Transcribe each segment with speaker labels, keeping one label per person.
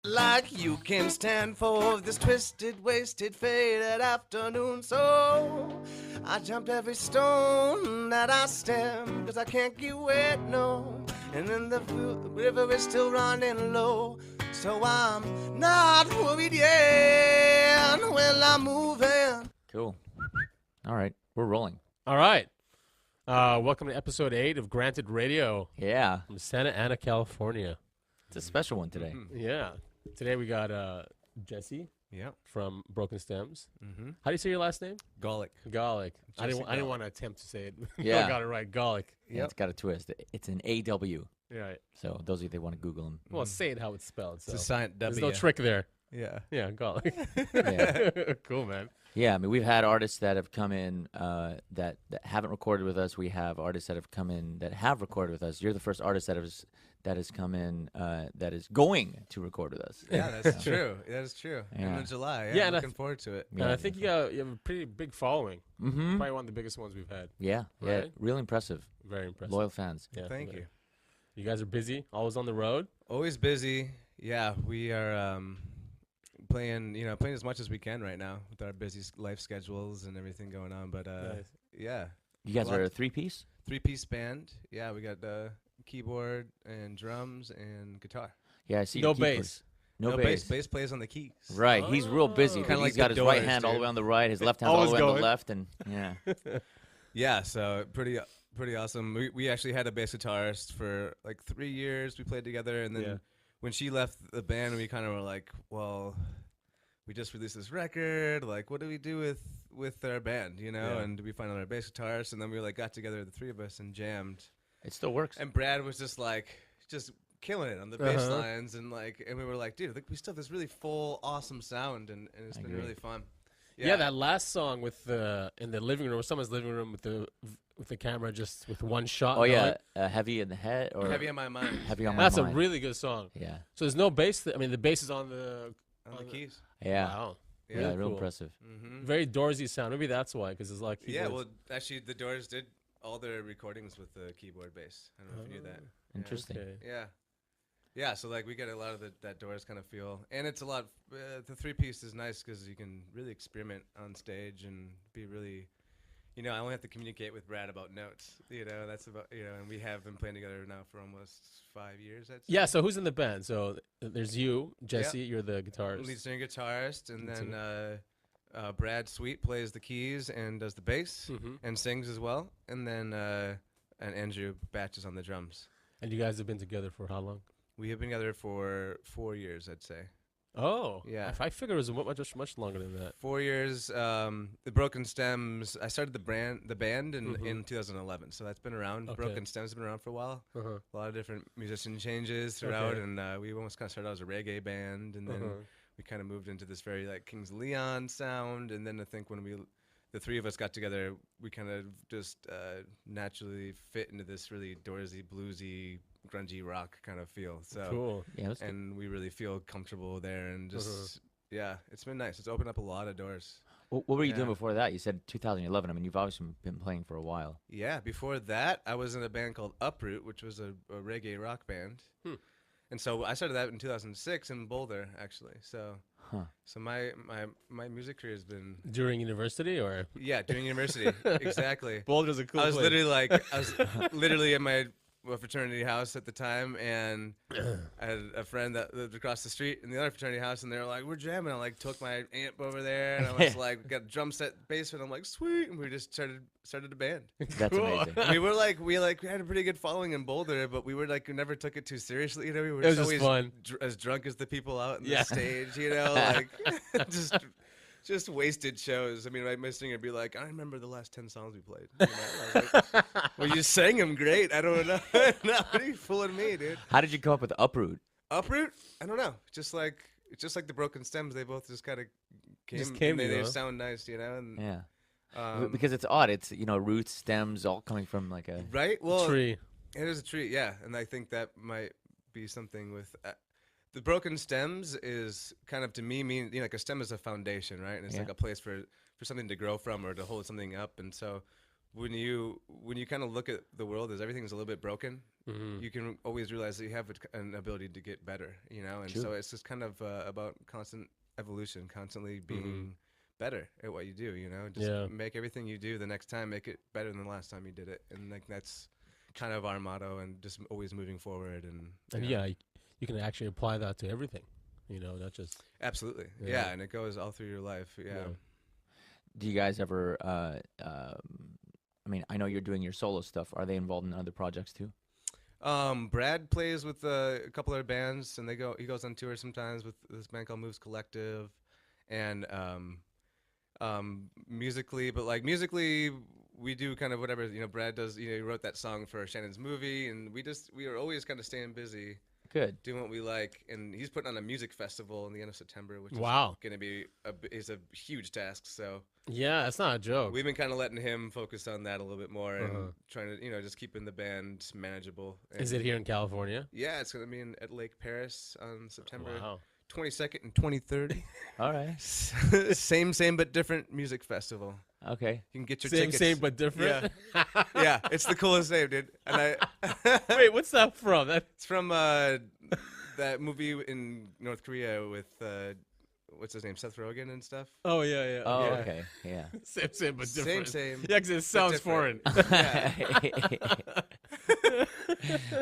Speaker 1: Like you can stand for this twisted, wasted, faded afternoon. So I jumped every stone that I stepped, 'cause I can't get wet, no. And then the river is still running low. So I'm not worried yet when I'm moving.
Speaker 2: Cool. All right, we're rolling.
Speaker 3: All right. Welcome to episode 8 of Granted Radio
Speaker 2: Yeah,
Speaker 3: from Santa Ana, California.
Speaker 2: it's a special one today.
Speaker 3: Yeah. Today we got Jesse
Speaker 1: Yep.
Speaker 3: from Broken Stems.
Speaker 1: Mm-hmm.
Speaker 3: How do you say your last name?
Speaker 1: Gawlik.
Speaker 3: Gawlik. I
Speaker 1: Jesse
Speaker 3: didn't
Speaker 1: Gawlik.
Speaker 3: want to attempt to say it.
Speaker 2: Yeah.
Speaker 3: I got it right. Gawlik.
Speaker 2: Yeah, it's got a twist. It's an AW.
Speaker 3: Right.
Speaker 2: So those of you that want to Google him.
Speaker 3: Well, say it how it's spelled. So.
Speaker 1: It's a silent
Speaker 3: There's
Speaker 1: W.
Speaker 3: no trick there.
Speaker 1: Yeah.
Speaker 3: Yeah, Gawlik.
Speaker 2: Yeah.
Speaker 3: Cool, man.
Speaker 2: Yeah, I mean, we've had artists that have come in that haven't recorded with us. We have artists that have come in that have recorded with us. You're the first artist that has come in that is going to record with us.
Speaker 1: Yeah, that's true. That is true.
Speaker 2: Yeah.
Speaker 1: In July.
Speaker 3: Yeah,
Speaker 1: I'm
Speaker 3: and
Speaker 1: looking forward to it.
Speaker 3: And I think you have a pretty big following.
Speaker 2: Mm-hmm.
Speaker 3: Probably one of the biggest ones we've had.
Speaker 2: Yeah,
Speaker 3: Right?
Speaker 2: real impressive.
Speaker 3: Very impressive.
Speaker 2: Loyal fans.
Speaker 3: Yeah,
Speaker 1: Thank you.
Speaker 3: You guys are busy, always on the road.
Speaker 1: Always busy. Yeah, we are playing as much as we can right now with our busy life schedules and everything going on. But
Speaker 3: Nice.
Speaker 1: yeah,
Speaker 2: You guys
Speaker 1: Lot-
Speaker 2: are a three-piece?
Speaker 1: 3-piece band. Yeah, we got keyboard and drums and guitar.
Speaker 2: Yeah, I see.
Speaker 3: No
Speaker 2: the keyboard.
Speaker 3: bass.
Speaker 2: No bass.
Speaker 1: Bass plays on the keys.
Speaker 2: Right, he's real busy.
Speaker 3: Oh.
Speaker 2: But
Speaker 1: Kinda
Speaker 2: he's
Speaker 1: like
Speaker 2: got
Speaker 1: the
Speaker 2: his right
Speaker 1: Doors,
Speaker 2: hand all the
Speaker 1: dude.
Speaker 2: way on the right, his left hand all the
Speaker 3: Always
Speaker 2: way on the
Speaker 3: going.
Speaker 2: left, and yeah.
Speaker 1: Yeah, so pretty awesome. We actually had a bass guitarist for like 3 years. We played together, and then
Speaker 3: Yeah.
Speaker 1: when she left the band, we kind of were like, well, we just released this record. Like, what do we do with our band,
Speaker 3: Yeah.
Speaker 1: And we find another bass guitarist, and then we like got together, the three of us, and jammed.
Speaker 2: It still works.
Speaker 1: And Brad was just killing it on the bass
Speaker 3: Uh-huh.
Speaker 1: lines, and we were like, dude, we still have this really full, awesome sound, and it's
Speaker 2: I
Speaker 1: been
Speaker 2: agree.
Speaker 1: really fun.
Speaker 3: Yeah, that last song with in the living room, someone's living room with the camera just with one shot.
Speaker 2: Oh
Speaker 3: going.
Speaker 2: yeah, heavy in the head or
Speaker 1: Heavy on my mind.
Speaker 2: heavy on my
Speaker 3: That's
Speaker 2: mind.
Speaker 3: a really good song.
Speaker 2: Yeah,
Speaker 3: So there's no bass. I mean, the bass is on the.
Speaker 1: On the keys.
Speaker 2: yeah,
Speaker 3: Wow.
Speaker 2: yeah,
Speaker 3: Really
Speaker 2: real
Speaker 3: cool.
Speaker 2: impressive.
Speaker 1: Mm-hmm.
Speaker 3: Very Doorsy sound. Maybe that's why, because it's like.
Speaker 1: Yeah, well,
Speaker 3: keyboards.
Speaker 1: actually, the Doors did all their recordings with the keyboard bass. I don't know if you knew that.
Speaker 2: Interesting.
Speaker 3: Okay.
Speaker 1: Yeah. Yeah, so we get a lot of that Doors kind of feel. And it's a lot, the 3-piece is nice because you can really experiment on stage and be really, I only have to communicate with Brad about notes. That's about, and we have been playing together now for almost 5 years, I'd say.
Speaker 3: Yeah. So who's in the band? So there's you, Jesse. You're the guitarist.
Speaker 1: Lead singer, guitarist, and
Speaker 3: Lead
Speaker 1: then Brad Sweet plays the keys and does the bass
Speaker 3: Mhm.
Speaker 1: and sings as well. And then and Andrew Batch is on the drums.
Speaker 3: And you guys have been together for how long?
Speaker 1: We have been together for 4 years, I'd say.
Speaker 3: Oh.
Speaker 1: Yeah.
Speaker 3: I figured it was much longer than that.
Speaker 1: 4 years. The Broken Stems. I started the band in 2011, so that's been around.
Speaker 3: Okay.
Speaker 1: Broken Stems has been around for a while.
Speaker 3: Uh-huh.
Speaker 1: A lot of different musician changes throughout,
Speaker 3: Okay.
Speaker 1: and we almost kind of started out as a reggae band, and then
Speaker 3: Uh-huh.
Speaker 1: we kind of moved into this very like Kings of Leon sound. And then I think when the three of us got together, we kind of just naturally fit into this really Doorsy, bluesy, grungy rock kind of feel. So.
Speaker 3: Cool.
Speaker 2: Yeah, that's good.
Speaker 1: And we really feel comfortable there, and just
Speaker 3: Uh-huh.
Speaker 1: yeah, it's been nice. It's opened up a lot of doors.
Speaker 2: What were you doing
Speaker 1: yeah.
Speaker 2: before that? You said 2011. I mean, you've obviously been playing for a while.
Speaker 1: Yeah, before that, I was in a band called Uproot, which was a reggae rock band, and so I started that in 2006 in Boulder, actually. So,
Speaker 2: Huh.
Speaker 1: so my music career has been
Speaker 3: During university or?
Speaker 1: during university, exactly.
Speaker 3: Boulder's a cool
Speaker 1: I was
Speaker 3: place.
Speaker 1: literally in my fraternity house at the time, and I had a friend that lived across the street in the other fraternity house, and they were like, "We're jamming." I took my amp over there, and I was like, "Got a drum set, basement." I'm like, "Sweet," and we just started a band.
Speaker 2: That's
Speaker 3: Cool.
Speaker 2: amazing.
Speaker 1: We had a pretty good following in Boulder, but we never took it too seriously. We were
Speaker 3: It was just
Speaker 1: always
Speaker 3: fun.
Speaker 1: As drunk as the people out on
Speaker 3: Yeah.
Speaker 1: the stage. Just wasted shows. I mean, my singer would be like, "I remember the last 10 songs we played." I was like, well, you sang them great. I don't know. No, what are you fooling me, dude?
Speaker 2: How did you come up with Uproot?
Speaker 1: Uproot? I don't know. Just like the Broken Stems, they both just kind of came.
Speaker 3: Just came
Speaker 1: and
Speaker 3: to you,
Speaker 1: they
Speaker 3: huh?
Speaker 1: sound nice, And,
Speaker 2: Yeah, because it's odd. It's roots, stems, all coming from like a.
Speaker 1: right. Well,
Speaker 3: Tree.
Speaker 1: it is a tree, yeah, and I think that might be something with. The Broken Stems is kind of, to me, mean like a stem is a foundation, right? And it's
Speaker 2: Yeah.
Speaker 1: like a place for something to grow from or to hold something up. And so when you kind of look at the world as everything's a little bit broken, you can always realize that you have an ability to get better, you know. And
Speaker 2: True.
Speaker 1: so it's just kind of about constant evolution, constantly being better at what you do, you know. Just make everything you do the next time, make it better than the last time you did it, and like that's kind of our motto, and just always moving forward. And
Speaker 3: yeah, you can actually apply that to everything, you know, not just
Speaker 1: absolutely,
Speaker 3: Yeah.
Speaker 1: and it goes all through your life. Yeah.
Speaker 2: Do you guys ever? I mean, I know you're doing your solo stuff. Are they involved in other projects too?
Speaker 1: Brad plays with a couple other bands, and he goes on tour sometimes with this band called Moves Collective, and musically, but like musically, we do kind of whatever, you know. Brad does, you know, he wrote that song for Shannon's movie, and we are always kind of staying busy.
Speaker 2: Good.
Speaker 1: Doing what we like, and he's putting on a music festival in the end of September, which
Speaker 3: Wow.
Speaker 1: is going to be is a huge task. So
Speaker 3: Yeah, that's not a joke.
Speaker 1: we've been kind of letting him focus on that a little bit more, and trying to, you know, just keeping the band manageable. And
Speaker 3: Is it here in California?
Speaker 1: yeah, it's going to be at Lake Paris on September
Speaker 3: Wow.
Speaker 1: 22nd and 23rd.
Speaker 2: All right.
Speaker 1: same but different music festival.
Speaker 2: Okay.
Speaker 1: You can get your
Speaker 3: Same,
Speaker 1: tickets.
Speaker 3: same, but different.
Speaker 1: Yeah, yeah, it's the coolest name, dude. And
Speaker 3: Wait, what's that from?
Speaker 1: it's from that movie in North Korea with what's his name, Seth Rogen and stuff.
Speaker 3: Oh yeah, yeah.
Speaker 2: Oh,
Speaker 3: yeah.
Speaker 2: okay. Yeah.
Speaker 3: Same, but different.
Speaker 1: Same.
Speaker 3: Yeah, because it sounds foreign.
Speaker 1: different. Yeah.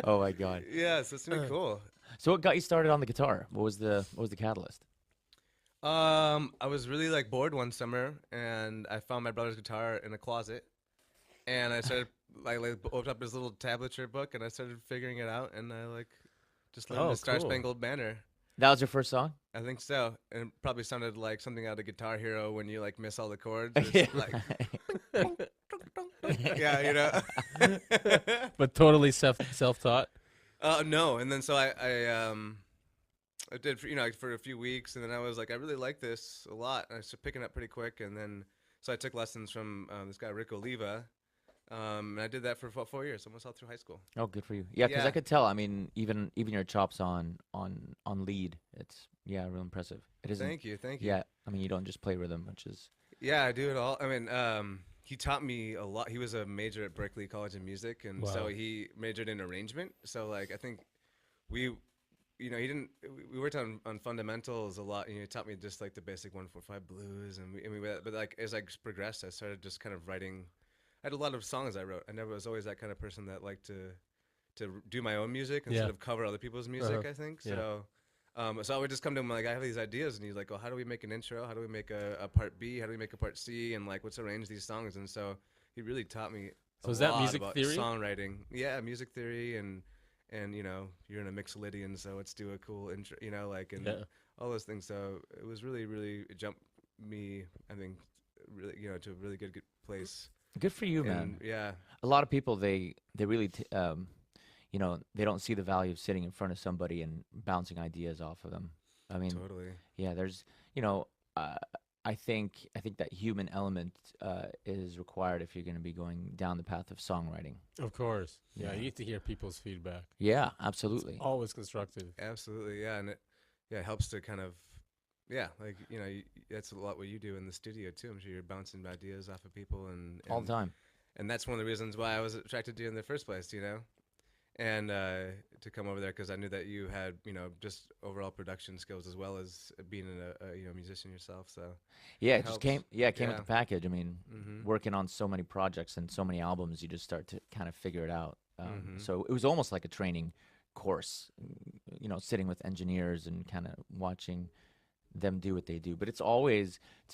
Speaker 2: Oh my God.
Speaker 1: Yeah, so it's gonna be cool.
Speaker 2: So what got you started on the guitar? What was the catalyst?
Speaker 1: I was really like bored one summer, and I found my brother's guitar in a closet, and I started like opened up his little tablature book, and I started figuring it out, and I like just learned
Speaker 3: Oh,
Speaker 1: the Star
Speaker 3: cool.
Speaker 1: Spangled Banner.
Speaker 2: That was your first song?
Speaker 1: I think so, and it probably sounded like something out of Guitar Hero when you like miss all the chords. It's
Speaker 2: Yeah.
Speaker 1: like, yeah, you know.
Speaker 3: But totally self-taught.
Speaker 1: No, and then so I did for, you know, like, for a few weeks, and then I was like, I really like this a lot, and I started picking up pretty quick, and then so I took lessons from this guy Rick Oliva, and I did that for about 4 years, almost all through high school.
Speaker 2: Oh, good for you. Yeah, because
Speaker 1: Yeah.
Speaker 2: I could tell. I mean, even your chops on lead, it's real impressive. It isn't.
Speaker 1: Thank you.
Speaker 2: Yeah, I mean, you don't just play rhythm, which is
Speaker 1: Yeah, I do it all. I mean, he taught me a lot. He was a major at Berklee College of Music, and so
Speaker 3: Wow.
Speaker 1: he majored in arrangement. So like, I think we, you know, we worked on fundamentals a lot. And he taught me just like the basic 1-4-5 blues, but like as I progressed, I started just kind of writing. I had a lot of songs I wrote. I never was always that kind of person that liked to do my own music instead
Speaker 3: Yeah.
Speaker 1: of cover other people's music. I think
Speaker 3: Yeah.
Speaker 1: so. So I would just come to him like, I have these ideas, and he's like, well, how do we make an intro? How do we make a part B? How do we make a part C? And like, let's arrange these songs. And so he really taught me
Speaker 3: So
Speaker 1: a
Speaker 3: is that
Speaker 1: lot
Speaker 3: music
Speaker 1: about
Speaker 3: theory?
Speaker 1: songwriting. Yeah, music theory, and you know, you're in a Mixolydian, so let's do a cool intro, you know, like, and
Speaker 3: Yeah.
Speaker 1: all those things. So it was it jumped me, I think, really, you know, to a really good place.
Speaker 2: good for you, man.
Speaker 1: And yeah,
Speaker 2: A lot of people they really you know, they don't see the value of sitting in front of somebody and bouncing ideas off of them. I mean,
Speaker 1: totally.
Speaker 2: yeah, there's, you know, I think that human element is required if you're going to be going down the path of songwriting.
Speaker 3: Of course. Yeah,
Speaker 2: Yeah.
Speaker 3: you need to hear people's feedback.
Speaker 2: Yeah, absolutely.
Speaker 3: Always constructive.
Speaker 1: Absolutely, yeah, and it helps to kind of, yeah, like, you know, that's a lot what you do in the studio too. I'm sure you're bouncing ideas off of people, and
Speaker 2: All the time.
Speaker 1: and that's one of the reasons why I was attracted to you in the first place, you know, and to come over there because I knew that you had, you know, just overall production skills as well as being a you know, musician yourself. So
Speaker 2: Yeah,
Speaker 1: it
Speaker 2: it just
Speaker 1: helps.
Speaker 2: came. Yeah, it came with
Speaker 1: Yeah.
Speaker 2: the package. I mean,
Speaker 1: Mhm.
Speaker 2: working on so many projects and so many albums, you just start to kind of figure it out.
Speaker 1: Mhm.
Speaker 2: So it was almost like a training course, you know, sitting with engineers and kind of watching them do what they do. But it's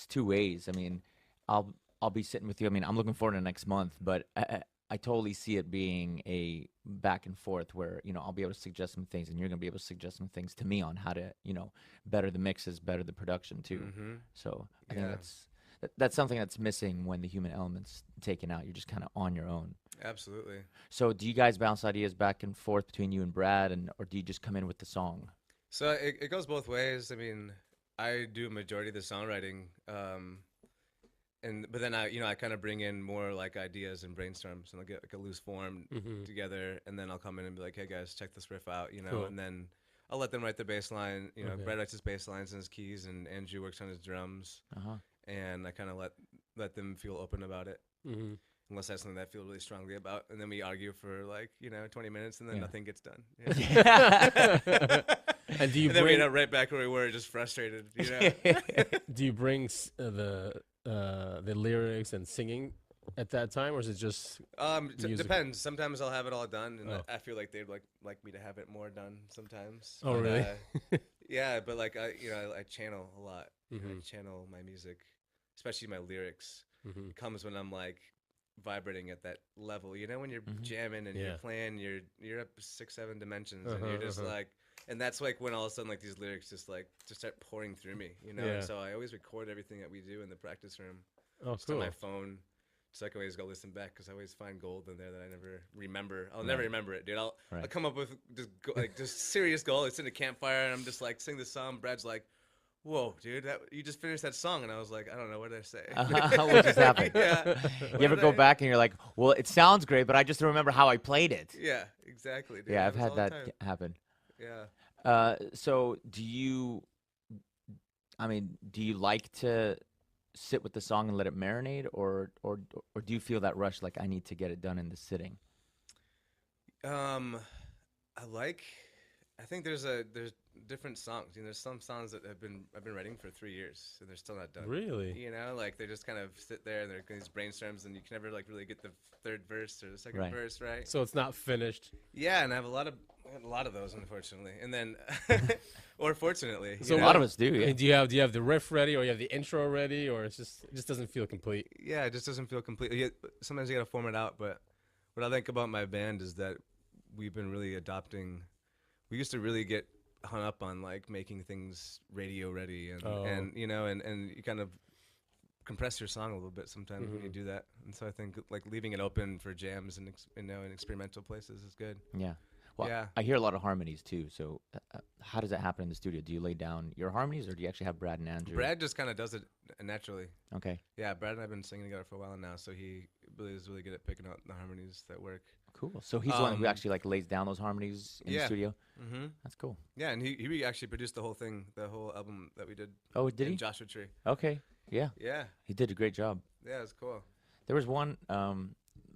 Speaker 2: two ways. I mean, I'll be sitting with you. I mean, I'm looking forward to next month, but I totally see it being a back and forth where, you know, I'll be able to suggest some things and you're going to be able to suggest some things to me on how to, you know, better the mixes, better the production too.
Speaker 1: Mhm.
Speaker 2: So I think
Speaker 1: Yeah.
Speaker 2: that's something that's missing when the human element's taken out. You're just kind of on your own.
Speaker 1: Absolutely.
Speaker 2: So do you guys bounce ideas back and forth between you and Brad, or do you just come in with the song?
Speaker 1: So it goes both ways. I mean, I do a majority of the songwriting, but then I kind of bring in more like ideas and brainstorms, and I'll get like a loose form together, and then I'll come in and be like, hey guys, check this riff out, you know,
Speaker 3: Cool.
Speaker 1: and then I'll let them write the bass line. You know,
Speaker 3: Okay.
Speaker 1: Brad writes his bass lines and his keys, and Andrew works on his drums,
Speaker 2: Uh-huh.
Speaker 1: and I kind of let them feel open about it.
Speaker 3: Mm-hmm.
Speaker 1: unless that's something that I feel really strongly about, and then we argue for like 20 minutes, and then
Speaker 2: Yeah.
Speaker 1: nothing gets done.
Speaker 3: And do you
Speaker 1: And then we
Speaker 3: bring
Speaker 1: end up right back where we were, just frustrated. You know?
Speaker 3: do you bring the lyrics and singing at that time, or is it just music?
Speaker 1: Depends. Sometimes I'll have it all done, and
Speaker 3: Oh.
Speaker 1: I feel like they'd like me to have it more done sometimes.
Speaker 3: Oh,
Speaker 1: But,
Speaker 3: really?
Speaker 1: yeah, but like I channel a lot.
Speaker 3: Mhm.
Speaker 1: I channel my music, especially my lyrics.
Speaker 3: Mhm.
Speaker 1: It comes when I'm like vibrating at that level. You know, when you're
Speaker 2: Mhm.
Speaker 1: jamming and
Speaker 3: Yeah.
Speaker 1: you're playing, you're up 6-7 dimensions, and you're just
Speaker 3: Uh-huh.
Speaker 1: like, and that's like when all of a sudden like these lyrics just start pouring through me. You know,
Speaker 3: Yeah.
Speaker 1: and so I always record everything that we do in the practice room.
Speaker 3: Oh,
Speaker 1: Just on
Speaker 3: cool.
Speaker 1: my phone, so I can always go listen back because I always find gold in there that I never remember. I'll
Speaker 2: Right.
Speaker 1: never remember it, dude. I'll
Speaker 2: Right.
Speaker 1: come up with just serious gold. It's in a campfire, and I'm just like sing the song. Brad's like, "Whoa, dude, you just finished that song," and I was like, "I don't know, what did I say?"
Speaker 2: What just happened?
Speaker 1: Yeah.
Speaker 2: You ever go back and you're like, well, it sounds great, but I just don't remember how I played it.
Speaker 1: Yeah, exactly. Dude.
Speaker 2: Yeah, I've
Speaker 1: Happens
Speaker 2: had
Speaker 1: all the
Speaker 2: that
Speaker 1: time.
Speaker 2: happen.
Speaker 1: Yeah.
Speaker 2: So do you like to sit with the song and let it marinate, or do you feel that rush, like I need to get it done in the sitting?
Speaker 1: I think there's different songs. There's some songs that I've been writing for 3 years and they're still not done.
Speaker 3: Really?
Speaker 1: You know, like they just kind of sit there and they're these brainstorms, and you can never like really get the third verse or the second
Speaker 2: Right.
Speaker 1: verse right.
Speaker 3: So it's not finished.
Speaker 1: Yeah, and I have a lot of those, unfortunately, and then or fortunately.
Speaker 3: So
Speaker 2: A lot of us do,
Speaker 3: I
Speaker 2: yeah.
Speaker 3: mean, do you have the riff ready, or you have the intro ready, or it just doesn't feel complete?
Speaker 1: Yeah, it just doesn't feel complete. Sometimes you gotta form it out, but what I think about my band is that we've been really adopting. We used to really get hung up on like making things radio ready, and
Speaker 3: Oh.
Speaker 1: and you kind of compress your song a little bit sometimes when you do that. And so I think like leaving it open for jams and in experimental places is good.
Speaker 2: Yeah. Well,
Speaker 1: Yeah.
Speaker 2: I hear a lot of harmonies too. So how does that happen in the studio? Do you lay down your harmonies, or do you actually have Brad and Andrew?
Speaker 1: Brad just kind of does it naturally.
Speaker 2: Okay.
Speaker 1: Yeah, Brad and I've been singing together for a while now, so he is really good at picking out the harmonies that work.
Speaker 2: Cool. So he's the one who
Speaker 1: Um,
Speaker 2: actually like lays down those harmonies in the
Speaker 1: yeah.
Speaker 2: studio.
Speaker 1: Mm-hmm.
Speaker 2: That's cool.
Speaker 1: Yeah, and he actually produced the whole thing, the whole album that we did.
Speaker 2: Oh, did
Speaker 1: in
Speaker 2: he?
Speaker 1: Joshua Tree.
Speaker 2: Okay. Yeah.
Speaker 1: Yeah,
Speaker 2: He did a great job.
Speaker 1: yeah, it's cool.
Speaker 2: There was one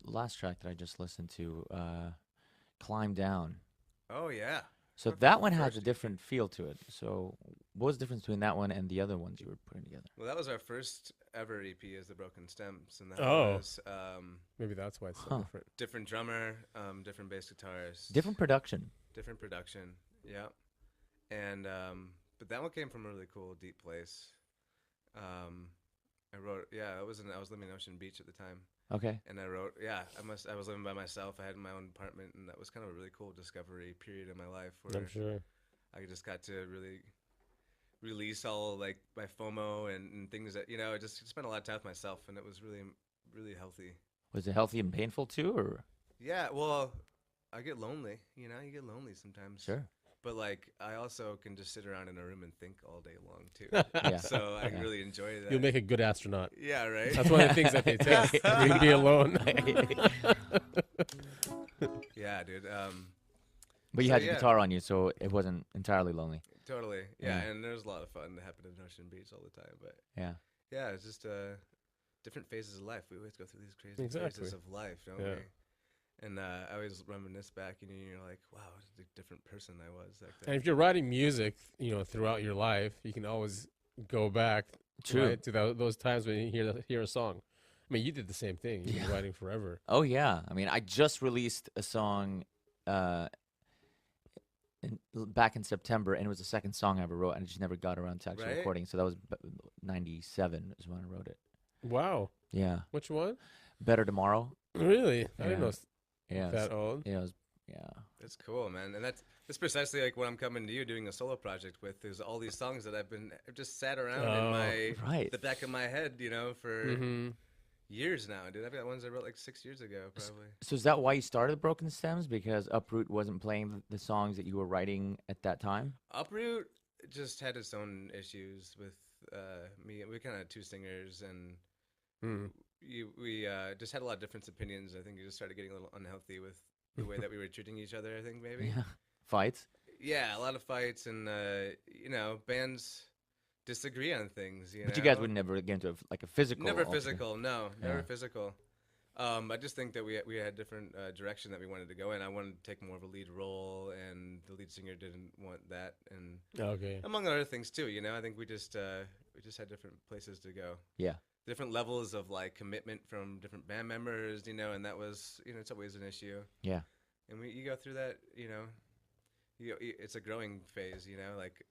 Speaker 2: last track that I just listened to, Climb Down.
Speaker 1: Oh yeah.
Speaker 2: So
Speaker 1: That's
Speaker 2: that
Speaker 1: the
Speaker 2: one has
Speaker 1: first
Speaker 2: a
Speaker 1: EP.
Speaker 2: different feel to it. So what was the difference between that one and the other ones you were putting together?
Speaker 1: Well, that was our first ever EP, as the Broken Stems, and that
Speaker 3: Oh.
Speaker 1: was
Speaker 3: Maybe that's why it's so
Speaker 2: Huh.
Speaker 3: different.
Speaker 1: different drummer, different bass guitars,
Speaker 2: Different production.
Speaker 1: different production. Yeah, and but that one came from a really cool, deep place. I wrote, I was living in Ocean Beach at the time,
Speaker 2: Okay.
Speaker 1: and I wrote, I was living by myself. I had my own apartment, and that was kind of a really cool discovery period in my life where
Speaker 3: I'm sure.
Speaker 1: I just got to really release all like my FOMO and things that I just spent a lot of time with myself, and it was really, really healthy.
Speaker 2: Was it healthy and painful too, or?
Speaker 1: Yeah, well, I get lonely. You get lonely sometimes.
Speaker 2: Sure.
Speaker 1: But like, I also can just sit around in a room and think all day long too.
Speaker 2: Yeah.
Speaker 1: So I
Speaker 2: Yeah.
Speaker 1: really enjoy that.
Speaker 3: You'll make a good astronaut.
Speaker 1: Yeah, right.
Speaker 3: That's one of the things that they test. You'd be alone.
Speaker 1: Yeah, dude.
Speaker 2: But you
Speaker 1: So,
Speaker 2: had your
Speaker 1: yeah.
Speaker 2: guitar on you, so it wasn't entirely lonely.
Speaker 1: Totally. Yeah,
Speaker 2: Yeah.
Speaker 1: and there's a lot of fun that happened in Ocean Beach all the time. But
Speaker 2: Yeah.
Speaker 1: yeah, it's just different phases of life. We always go through these crazy
Speaker 3: Exactly.
Speaker 1: phases of life, don't
Speaker 3: Yeah.
Speaker 1: we? And I always reminisce back, and you're like, wow, what a different person I was back then.
Speaker 3: And if you're writing music, throughout your life, you can always go back
Speaker 2: True.
Speaker 3: right, to those times when you hear a song. I mean, you did the same thing. You've been writing forever.
Speaker 2: Oh yeah. I mean, I just released a song back in September, and it was the second song I ever wrote, and I just never got around to actually
Speaker 1: Right?
Speaker 2: recording. So that was 97 is when I wrote it.
Speaker 3: Wow.
Speaker 2: Yeah.
Speaker 3: Which one?
Speaker 2: Better Tomorrow.
Speaker 3: Really? I didn't
Speaker 2: Yeah.
Speaker 3: know it's
Speaker 2: Yeah.
Speaker 3: that old.
Speaker 2: Yeah. It was, yeah.
Speaker 1: That's cool, man. And that's precisely like what I'm coming to you doing a solo project with. There's all these songs that I've just sat around in
Speaker 3: Oh,
Speaker 2: right.
Speaker 1: the back of my head, for
Speaker 3: Mm-hmm.
Speaker 1: years now, dude. I've got ones I wrote like 6 years ago, probably.
Speaker 2: So is that why you started Broken Stems? Because Uproot wasn't playing the songs that you were writing at that time?
Speaker 1: Uproot just had its own issues with me. We kind of had two singers, and
Speaker 3: Mm.
Speaker 1: we just had a lot of different opinions. I think it just started getting a little unhealthy with the way that we were treating each other, I think maybe.
Speaker 2: Yeah. Fights?
Speaker 1: Yeah, a lot of fights, and bands disagree on things.
Speaker 2: But you guys would never get into a physical
Speaker 1: Never
Speaker 2: altercation.
Speaker 1: physical, no, never
Speaker 2: Yeah.
Speaker 1: physical. I just think that we had different direction that we wanted to go in. I wanted to take more of a lead role, and the lead singer didn't want that, and
Speaker 3: Okay.
Speaker 1: among other things too. You know, I think we just had different places to go,
Speaker 2: Yeah.
Speaker 1: different levels of like commitment from different band members. You know, and that was it's always an issue.
Speaker 2: Yeah.
Speaker 1: And you go through that. It's a growing phase. You know, like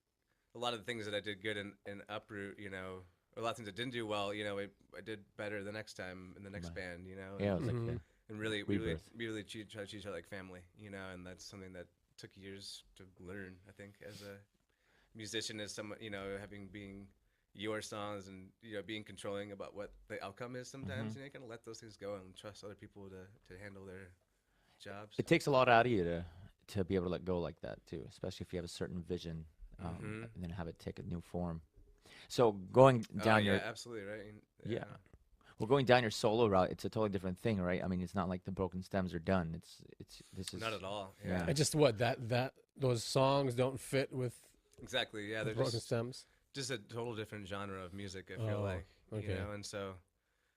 Speaker 1: a lot of the things that I did good in Uproot. You know. A lot of things that didn't do well, I did better the next time in the next
Speaker 2: Right.
Speaker 1: band,
Speaker 2: Yeah. It was like
Speaker 1: and really, we really,
Speaker 2: Rebirth.
Speaker 1: we really try to treat each other like family, and that's something that took years to learn. I think as a musician, as someone, being your songs and being controlling about what the outcome is. Sometimes you kind of let those things go and trust other people to handle their jobs.
Speaker 2: It takes a lot out of you to be able to let go like that too, especially if you have a certain vision, and then have it take a new form. So going down your
Speaker 1: absolutely right.
Speaker 2: yeah. Well, going down your solo route, it's a totally different thing, right? I mean, it's not like the Broken Stems are done. This is
Speaker 1: Not at all.
Speaker 2: Yeah.
Speaker 3: And just that those songs don't fit with
Speaker 1: Exactly. Yeah,
Speaker 3: the
Speaker 1: they're
Speaker 3: Broken Stems.
Speaker 1: just a total different genre of music. I feel
Speaker 3: Oh,
Speaker 1: like
Speaker 3: okay.
Speaker 1: and so,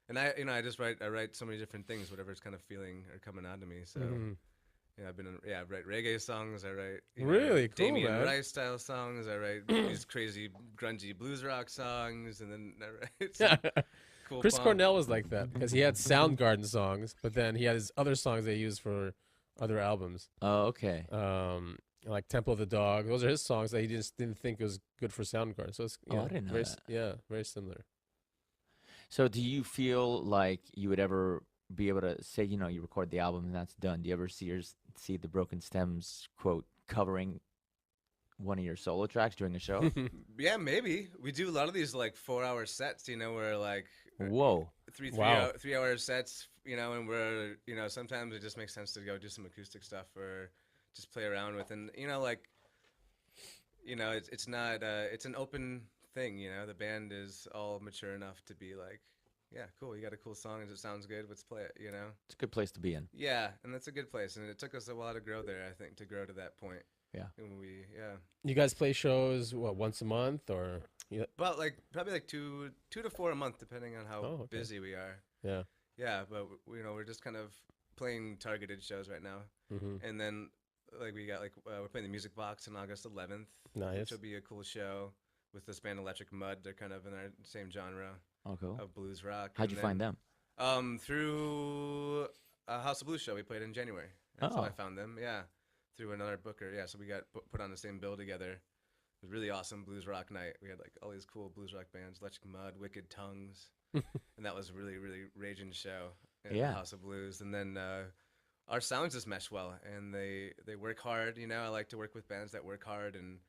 Speaker 1: and I just write so many different things, whatever's kind of feeling or coming out to me. So.
Speaker 3: Mhm.
Speaker 1: I've been I write reggae songs. I write
Speaker 3: Really cool,
Speaker 1: Damien
Speaker 3: man.
Speaker 1: Rice style songs. I write these crazy grungy blues rock songs, and then I write some cool
Speaker 3: Chris
Speaker 1: punk.
Speaker 3: Cornell was like that because he had Soundgarden songs, but then he had his other songs they used for other albums,
Speaker 2: Oh, okay.
Speaker 3: like Temple of the Dog. Those are his songs that he just didn't think was good for Soundgarden. So it's
Speaker 2: Oh, I didn't know
Speaker 3: very,
Speaker 2: that.
Speaker 3: yeah, very similar.
Speaker 2: So do you feel like you would ever be able to say, you record the album and that's done? Do you ever see the Broken Stems quote covering one of your solo tracks during a show?
Speaker 1: Yeah, maybe we do a lot of these like 4-hour sets. Where like
Speaker 2: Whoa.
Speaker 3: Wow.
Speaker 1: 3-hour sets. And we're sometimes it just makes sense to go do some acoustic stuff or just play around with, and it's not it's an open thing. The band is all mature enough to be like, yeah, cool. You got a cool song. It sounds good. Let's play it.
Speaker 2: It's a good place to be in.
Speaker 1: Yeah, and that's a good place. And it took us a while to grow there. I think to grow to that point.
Speaker 2: Yeah.
Speaker 1: And
Speaker 3: You guys play shows once a month or
Speaker 1: But probably like two to four a month, depending on how
Speaker 3: Oh, okay.
Speaker 1: busy we are.
Speaker 3: yeah.
Speaker 1: Yeah, but we're just kind of playing targeted shows right now.
Speaker 3: Mm-hmm.
Speaker 1: And then we got we're playing the Music Box on August 11th,
Speaker 3: Nice.
Speaker 1: which will be a cool show with this band Electric Mud. They're kind of in our same genre
Speaker 2: Oh, cool.
Speaker 1: of blues rock.
Speaker 2: How'd you find them?
Speaker 1: Through a House of Blues show we played in January. That's how I
Speaker 2: Oh.
Speaker 1: found them. Yeah, through another booker. Yeah, so we got put on the same bill together. It was a really awesome blues rock night. We had like all these cool blues rock bands, Electric Mud, Wicked Tongues, and that was a really, really raging show in
Speaker 2: Yeah.
Speaker 1: the House of Blues. And then our sounds just mesh well, and they work hard. I like to work with bands that work hard and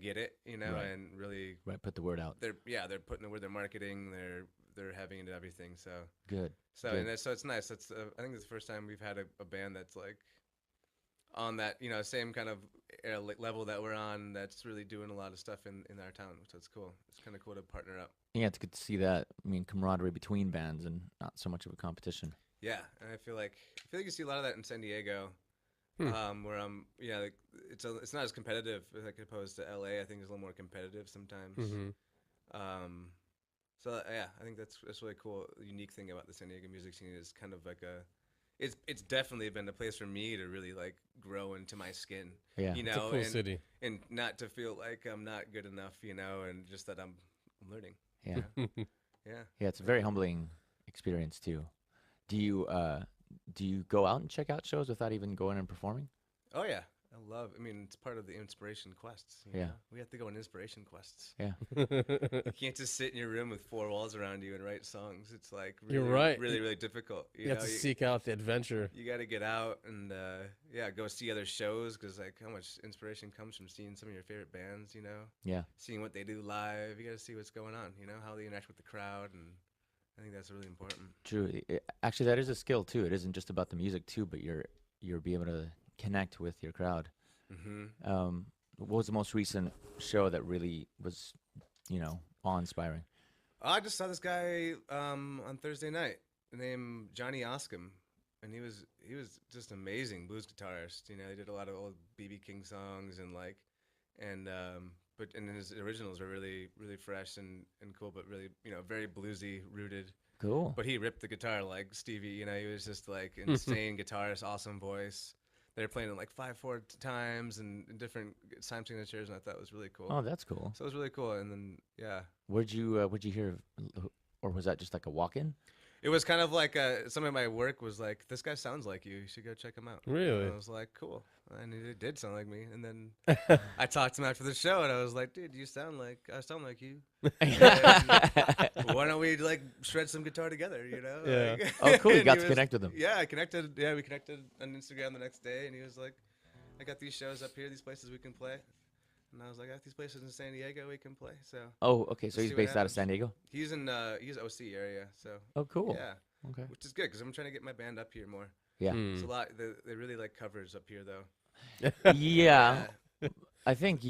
Speaker 1: get it.
Speaker 2: Right.
Speaker 1: And really
Speaker 2: Right, put the word out.
Speaker 1: they're putting the word, they're marketing, they're having into everything. So
Speaker 2: Good.
Speaker 1: so
Speaker 2: Good.
Speaker 1: and so it's nice. It's I think it's the first time we've had a band that's like on that same kind of level that we're on. That's really doing a lot of stuff in our town, so it's cool. It's kind of cool to partner up.
Speaker 2: Yeah, it's good to see that. I mean, camaraderie between bands and not so much of a competition.
Speaker 1: Yeah, and I feel like you see a lot of that in San Diego, where like it's not as competitive as opposed to LA. I think it's a little more competitive sometimes.
Speaker 3: Mm-hmm.
Speaker 1: So yeah, I think that's really cool. The unique thing about the San Diego music scene is kind of like it's definitely been a place for me to really like grow into my skin.
Speaker 2: Yeah.
Speaker 3: It's a cool city.
Speaker 1: and not to feel like I'm not good enough, and just that I'm learning.
Speaker 2: Yeah.
Speaker 1: Yeah.
Speaker 2: Yeah, it's a very humbling experience too. Do you go out and check out shows without even going and performing?
Speaker 1: Oh yeah, I mean, it's part of the inspiration quests.
Speaker 2: Yeah.
Speaker 1: We have to go on inspiration quests.
Speaker 2: Yeah.
Speaker 1: You can't just sit in your room with four walls around you and write songs. It's like really,
Speaker 3: You're right.
Speaker 1: really, really difficult.
Speaker 3: You have to seek out the adventure.
Speaker 1: You got to get out and go see other shows, because like how much inspiration comes from seeing some of your favorite bands.
Speaker 2: Yeah.
Speaker 1: Seeing what they do live. You got to see what's going on. How they interact with the crowd, and I think that's really important.
Speaker 2: True. Actually, that is a skill too. It isn't just about the music too, but you're being able to connect with your crowd.
Speaker 1: Mm-hmm.
Speaker 2: What was the most recent show that really was, awe-inspiring?
Speaker 1: I just saw this guy on Thursday night named Johnny Oscom, and he was just amazing blues guitarist. He did a lot of old BB King songs and and his originals were really really fresh and cool, but really very bluesy rooted.
Speaker 2: Cool.
Speaker 1: But he ripped the guitar like Stevie. He was just like insane guitarist, awesome voice. They were playing it like 5/4 times and different time signatures, and I thought it was really cool.
Speaker 2: Oh, that's cool.
Speaker 1: So it was really cool. And then yeah,
Speaker 2: Where'd you hear, or was that just like a walk-in?
Speaker 1: it was kind of like somebody at my work was like, "This guy sounds like you. You should go check him out."
Speaker 3: Really?
Speaker 1: And I was like, "Cool." And it did sound like me. And then I talked to him after the show, and I was like, "Dude, I sound like you. Why don't we like shred some guitar together?"
Speaker 3: Yeah.
Speaker 1: Like,
Speaker 2: Oh, cool. You
Speaker 1: and
Speaker 2: got
Speaker 1: he
Speaker 2: to
Speaker 1: was-
Speaker 2: connect with him.
Speaker 1: Yeah, I connected. Yeah, we connected on Instagram the next day, and he was like, "I got these shows up here, these places we can play." And I was like, "I got these places in San Diego we can play." So
Speaker 2: Oh, okay. So
Speaker 1: Let's
Speaker 2: he's
Speaker 1: see what
Speaker 2: based out of
Speaker 1: happens.
Speaker 2: San Diego.
Speaker 1: he's in he's OC area. So
Speaker 2: Oh, cool.
Speaker 1: yeah,
Speaker 2: Okay.
Speaker 1: which is good because I'm trying to get my band up here more.
Speaker 2: Yeah.
Speaker 1: It's a lot. They really like covers up here though.
Speaker 2: Yeah. I think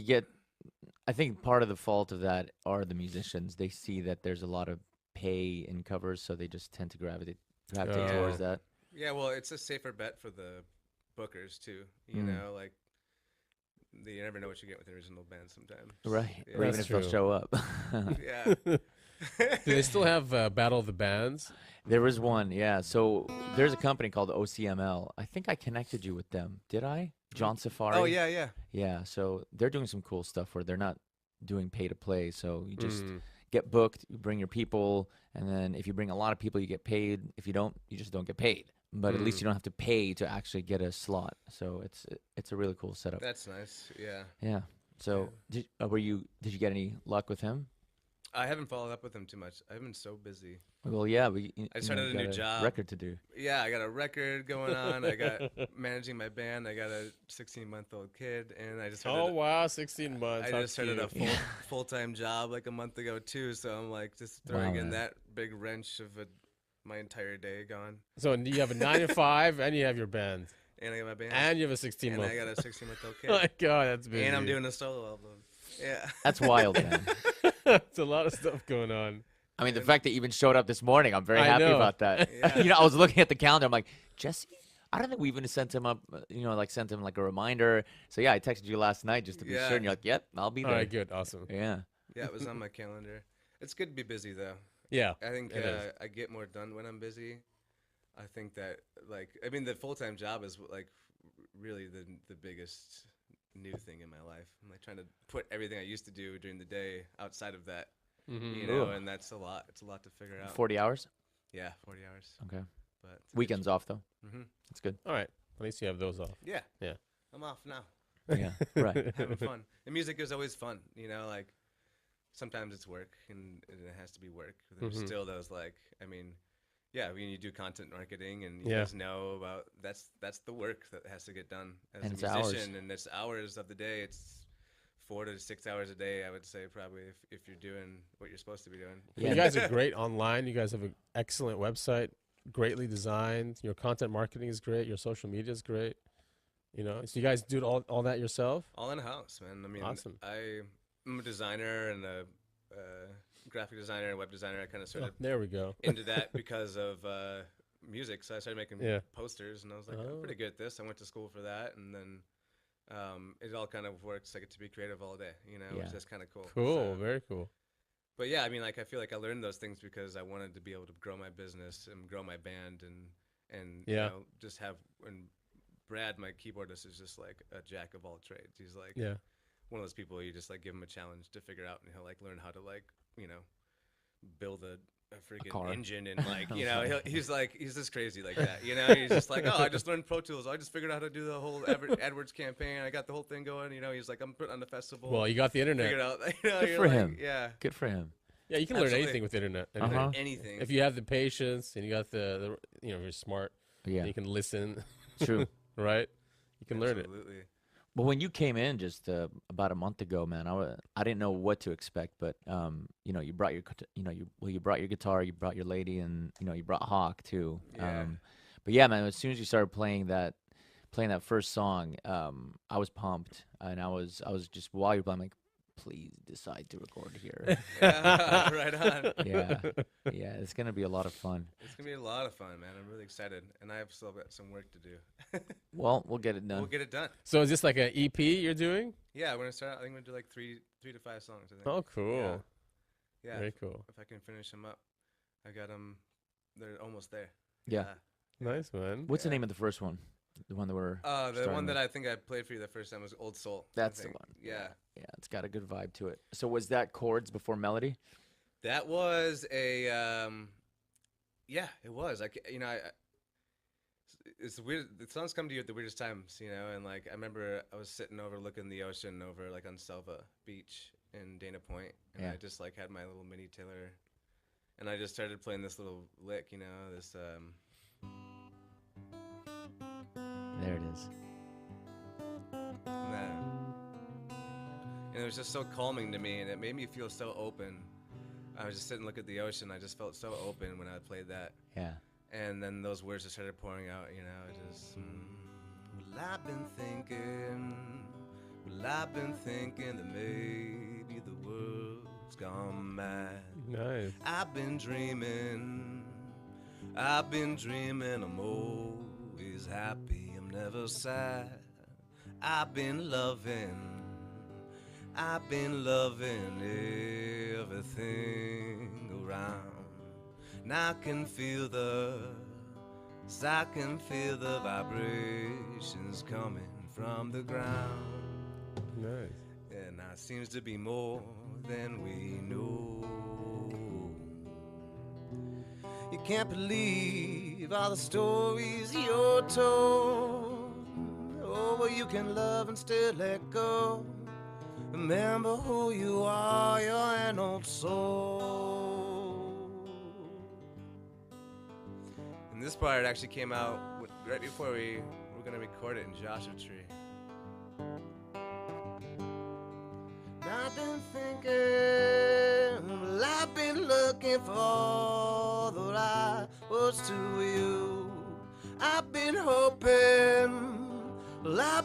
Speaker 2: part of the fault of that are the musicians. They see that there's a lot of pay in covers, so they just tend to gravitate
Speaker 3: Oh.
Speaker 2: towards that.
Speaker 1: Yeah, well, it's a safer bet for the bookers too. Like you never know what you get with an original band sometimes.
Speaker 2: Right.
Speaker 1: Yeah.
Speaker 2: Or even
Speaker 3: That's
Speaker 2: if they'll
Speaker 3: true.
Speaker 2: show up.
Speaker 1: Yeah.
Speaker 3: Do they still have Battle of the Bands?
Speaker 2: There was one, yeah. So there's a company called OCML. I think I connected you with them. Did I? John Safari.
Speaker 1: Oh yeah, yeah.
Speaker 2: Yeah. So they're doing some cool stuff where they're not doing pay to play. So you just
Speaker 3: Mm.
Speaker 2: get booked, you bring your people, and then if you bring a lot of people, you get paid. If you don't, you just don't get paid. But at least you don't have to pay to actually get a slot. So it's a really cool setup.
Speaker 1: That's nice. Yeah.
Speaker 2: Yeah. So did you get any luck with him?
Speaker 1: I haven't followed up with them too much. I've been so busy.
Speaker 2: Well, yeah,
Speaker 1: I started a new job.
Speaker 2: record to do.
Speaker 1: Yeah, I got a record going on. I got managing my band. I got a 16-month-old kid, and I just started.
Speaker 3: Oh wow, 16 months.
Speaker 1: I
Speaker 3: How
Speaker 1: just started a
Speaker 3: cute.
Speaker 1: full-time job like a month ago too. So I'm like just throwing
Speaker 2: Wow,
Speaker 1: in
Speaker 2: man.
Speaker 1: that big wrench of my entire day gone,
Speaker 3: So you have a 9 to 5, and you have your band,
Speaker 1: and I got my band,
Speaker 3: and you have a 16
Speaker 1: and
Speaker 3: month.
Speaker 1: I got a 16-month-old
Speaker 3: Oh my
Speaker 1: kid,
Speaker 3: God, that's busy.
Speaker 1: and I'm doing a solo album. Yeah.
Speaker 2: That's wild, man.
Speaker 3: It's a lot of stuff going on.
Speaker 2: I mean, the fact that you even showed up this morning, I'm very
Speaker 3: I
Speaker 2: happy
Speaker 3: know.
Speaker 2: about that.
Speaker 1: Yeah.
Speaker 2: I was looking at the calendar. I'm like, Jesse, I don't think we even sent him up, sent him like a reminder. So yeah, I texted you last night just to be
Speaker 1: Yeah.
Speaker 2: sure. And you're like, yep, I'll be
Speaker 3: All
Speaker 2: there.
Speaker 3: right, good, awesome.
Speaker 2: Yeah.
Speaker 1: Yeah, it was on my calendar. It's good to be busy though.
Speaker 3: Yeah,
Speaker 1: I think
Speaker 3: It is.
Speaker 1: I get more done when I'm busy. I think that the full-time job is like really the biggest new thing in my life. I'm like trying to put everything I used to do during the day outside of that,
Speaker 2: Ooh.
Speaker 1: and that's a lot. It's a lot to figure out.
Speaker 2: 40 hours.
Speaker 1: Yeah, 40 hours.
Speaker 2: Okay.
Speaker 1: But it's a good
Speaker 2: Weekends off though.
Speaker 1: Mhm.
Speaker 2: That's good.
Speaker 3: All right. At least you have those off.
Speaker 1: Yeah.
Speaker 3: Yeah.
Speaker 1: I'm off now.
Speaker 2: Yeah. Right.
Speaker 1: Having fun. And music is always fun. Like sometimes it's work and it has to be work. There's
Speaker 3: Mhm.
Speaker 1: still those yeah, when you do content marketing and you
Speaker 3: Yeah.
Speaker 1: guys know about that's the work that has to get done as
Speaker 2: And
Speaker 1: a
Speaker 2: it's hours.
Speaker 1: musician, and it's hours of the day. It's 4 to 6 hours a day, I would say, probably if you're doing what you're supposed to be doing.
Speaker 2: Yeah.
Speaker 3: You guys are great online. You guys have an excellent website, greatly designed. Your content marketing is great. Your social media is great. So you guys do all that yourself?
Speaker 1: All in house, man. I mean,
Speaker 3: Awesome.
Speaker 1: I'm a designer and a graphic designer and web designer. I kind of
Speaker 3: Oh,
Speaker 1: started
Speaker 3: there we go.
Speaker 1: into that because of music. So I started making
Speaker 3: Yeah.
Speaker 1: posters, and I was like,
Speaker 3: Oh.
Speaker 1: I'm pretty good at this. I went to school for that, and then it all kind of works. I get to be creative all day,
Speaker 2: Yeah.
Speaker 1: which is kind of cool.
Speaker 3: Cool.
Speaker 1: So-
Speaker 3: Very cool.
Speaker 1: but yeah, I mean, I feel like I learned those things because I wanted to be able to grow my business and grow my band, and
Speaker 3: Yeah.
Speaker 1: just have. And Brad, my keyboardist, is just like a jack of all trades. He's like
Speaker 3: Yeah.
Speaker 1: one of those people you just like give him a challenge to figure out, and he'll like learn how to build a freaking
Speaker 2: car.
Speaker 1: engine, and he's just crazy like that, he's just like, oh, I just learned Pro Tools, I just figured out how to do the whole AdWords campaign, I got the whole thing going, he's like, I'm putting on the festival,
Speaker 3: Well, you got the internet.
Speaker 1: figured out,
Speaker 2: Good
Speaker 1: you're
Speaker 2: for
Speaker 1: like,
Speaker 2: him.
Speaker 1: yeah,
Speaker 2: Good for him.
Speaker 3: Yeah, you can learn
Speaker 1: Absolutely.
Speaker 3: anything with internet.
Speaker 2: Uh-huh.
Speaker 1: anything.
Speaker 3: If you have the patience and you got the you're smart,
Speaker 2: Yeah.
Speaker 3: and you can listen,
Speaker 2: True.
Speaker 3: right? You can learn it.
Speaker 1: Absolutely.
Speaker 2: Well, when you came in just about a month ago, man, I didn't know what to expect, but you brought your you brought your guitar, you brought your lady, and you brought Hawk too.
Speaker 1: Yeah.
Speaker 2: But yeah, man, as soon as you started playing that first song, I was pumped, and I was just while you're playing, like, please decide to record here.
Speaker 1: Yeah, right on.
Speaker 2: Yeah, yeah, it's gonna be a lot of fun.
Speaker 1: It's gonna be a lot of fun, man. I'm really excited, and I have still got some work to do.
Speaker 2: Well, we'll get it done.
Speaker 1: We'll get it done.
Speaker 3: So is this like an EP you're doing?
Speaker 1: Yeah, we're gonna start. I think we're gonna do like three to 5 songs. I think.
Speaker 3: Oh, cool.
Speaker 1: Yeah.
Speaker 3: Very cool.
Speaker 1: If I can finish them up, I got them. They're almost there.
Speaker 2: Yeah.
Speaker 3: Nice, man.
Speaker 2: What's the
Speaker 1: Yeah.
Speaker 2: name of the first one? The one that we're.
Speaker 1: The
Speaker 2: starting
Speaker 1: one that
Speaker 2: with?
Speaker 1: I think I played for you the first time was Old Soul. I
Speaker 2: That's the
Speaker 1: think.
Speaker 2: one.
Speaker 1: Yeah.
Speaker 2: Yeah, it's got a good vibe to it. So was that chords before melody?
Speaker 1: That was a. Yeah, it was. It's weird. The songs come to you at the weirdest times, and like I remember I was sitting overlooking the ocean over like on Selva Beach in Dana Point, and
Speaker 2: Yeah.
Speaker 1: I just like had my little mini Taylor, and I just started playing this little lick, this
Speaker 2: There it is.
Speaker 1: and it was just so calming to me, and it made me feel so open. I was just sitting looking at the ocean. I just felt so open when I played that.
Speaker 2: Yeah.
Speaker 1: And then those words just started pouring out, well, I've been thinking that maybe the world's gone mad.
Speaker 3: Nice.
Speaker 1: I've been dreaming, I'm always happy, I'm never sad. I've been loving everything around. And I can feel the vibrations coming from the ground.
Speaker 3: Nice.
Speaker 1: And that seems to be more than we know. You can't believe all the stories you're told. Oh, well, you can love and still let go. Remember who you are, you're an old soul. And this part actually came out right before we were going to record it in Joshua Tree. I've been thinking, well, I've been looking for all that I was to you. I've been hoping, that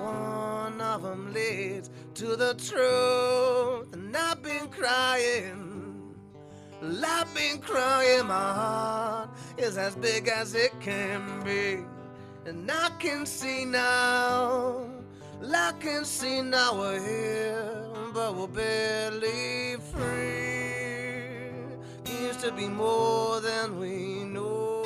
Speaker 1: one of them leads to the truth. And I've been crying, my heart is as big as it can be. And I can see now we're here, but we're barely free. Used to be more than we know.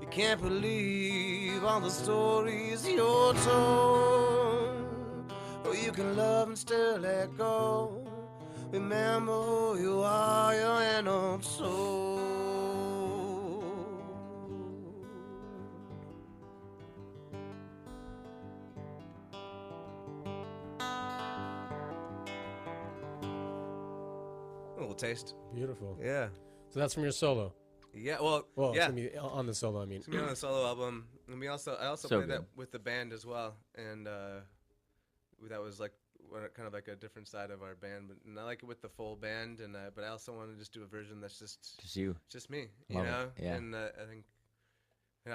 Speaker 1: You can't believe all the stories you're told. Oh, you can love and still let go. Remember who you are, you're an old soul. A little taste.
Speaker 3: Beautiful.
Speaker 1: Yeah.
Speaker 3: So that's from your solo.
Speaker 1: Yeah, well,
Speaker 3: Well,
Speaker 1: yeah.
Speaker 3: it's gonna be on the solo, I mean.
Speaker 1: It's gonna be on the solo album. And I also
Speaker 2: So
Speaker 1: played
Speaker 2: good.
Speaker 1: that with the band as well. And that was like kind of like a different side of our band. And I like it with the full band. And but I also want to just do a version that's just
Speaker 2: you.
Speaker 1: me, you
Speaker 2: Love it.
Speaker 1: know?
Speaker 2: Yeah.
Speaker 1: And I think,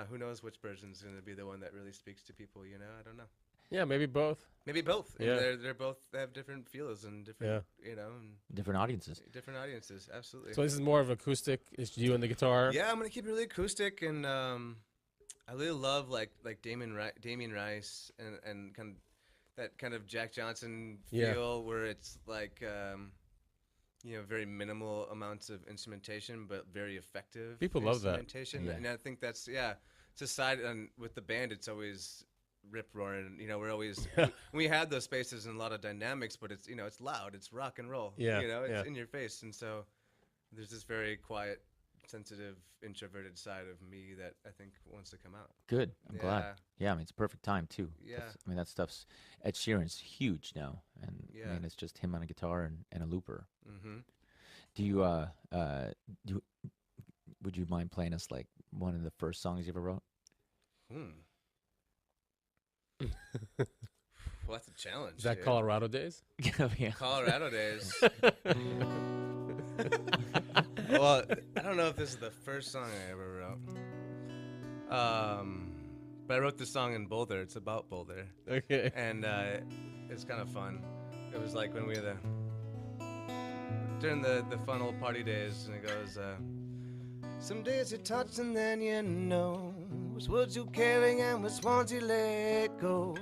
Speaker 1: who knows which version's going to be the one that really speaks to people, I don't know.
Speaker 3: Yeah, maybe both.
Speaker 1: Maybe both.
Speaker 3: Yeah.
Speaker 1: And they're both have different feels and different, and
Speaker 2: Different audiences.
Speaker 1: different audiences. Absolutely.
Speaker 3: So this is more of acoustic. It's you and the guitar.
Speaker 1: Yeah, I'm gonna keep it really acoustic, and I really love like Damien Rice and kind of that kind of Jack Johnson feel where it's like very minimal amounts of instrumentation but very effective.
Speaker 3: People love that.
Speaker 1: instrumentation.
Speaker 2: Yeah.
Speaker 1: And I think that's it's a side, and with the band it's always rip roaring. We're always we had those spaces and a lot of dynamics, but it's it's loud, it's rock and roll.
Speaker 3: Yeah,
Speaker 1: It's in your face, and so there's this very quiet, sensitive, introverted side of me that I think wants to come out.
Speaker 2: Good. I'm glad.
Speaker 1: Yeah.
Speaker 2: Yeah, I mean, it's perfect time, too.
Speaker 1: Yeah.
Speaker 2: That stuff's... Ed Sheeran's huge now. And, I
Speaker 1: Yeah.
Speaker 2: mean, it's just him on a guitar and a looper.
Speaker 1: Mm-hmm.
Speaker 2: Do you, would you mind playing us, like, one of the first songs you ever wrote?
Speaker 1: Well, that's a challenge.
Speaker 3: Is that
Speaker 1: dude.
Speaker 3: Colorado days?
Speaker 2: Yeah.
Speaker 1: Colorado days? Well, I don't know if this is the first song I ever wrote. But I wrote this song in Boulder. It's about Boulder.
Speaker 3: Okay.
Speaker 1: And it's kind of fun. It was like when we were during the fun old party days, and it goes, some days you touch and then you know which words you carry and which ones you let go.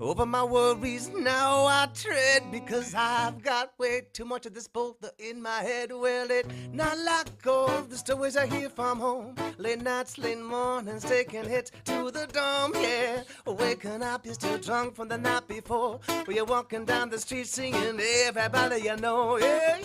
Speaker 1: Over my worries now I tread, because I've got way too much of this boulder in my head. Well, it not like gold, the stories I hear from home, late nights, late mornings, taking hits to the dome, yeah. Waking up, you're still drunk from the night before, but you're walking down the street singing everybody you know, yeah.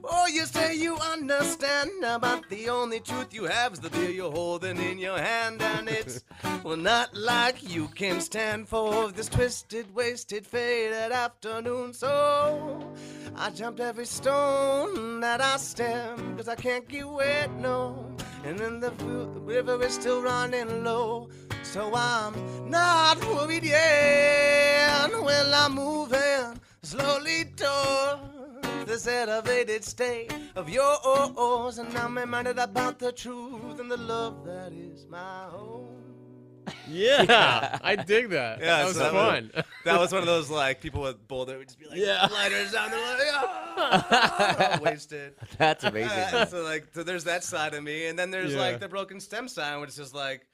Speaker 1: Oh, you say you understand, but the only truth you have is the beer you're holding in your hand. And it's, well, not like you can stand for this twisted, wasted, faded afternoon. So I jumped every stone that I stepped, 'cause I can't get wet, no. And then the river is still running low, so I'm not worried yet. Well, I'm moving slowly toward this elevated state of yours, and I'm reminded about the truth and the love that is my home.
Speaker 3: Yeah, I dig that.
Speaker 1: Yeah,
Speaker 3: that was
Speaker 1: so
Speaker 3: fun.
Speaker 1: That was one of those, like, people with Boulder would just be like,
Speaker 3: Yeah.
Speaker 1: lighters down, they're like, oh, wasted.
Speaker 2: That's amazing.
Speaker 1: So there's that side of me, and then there's
Speaker 3: Yeah.
Speaker 1: like the broken stem sign, which is just like,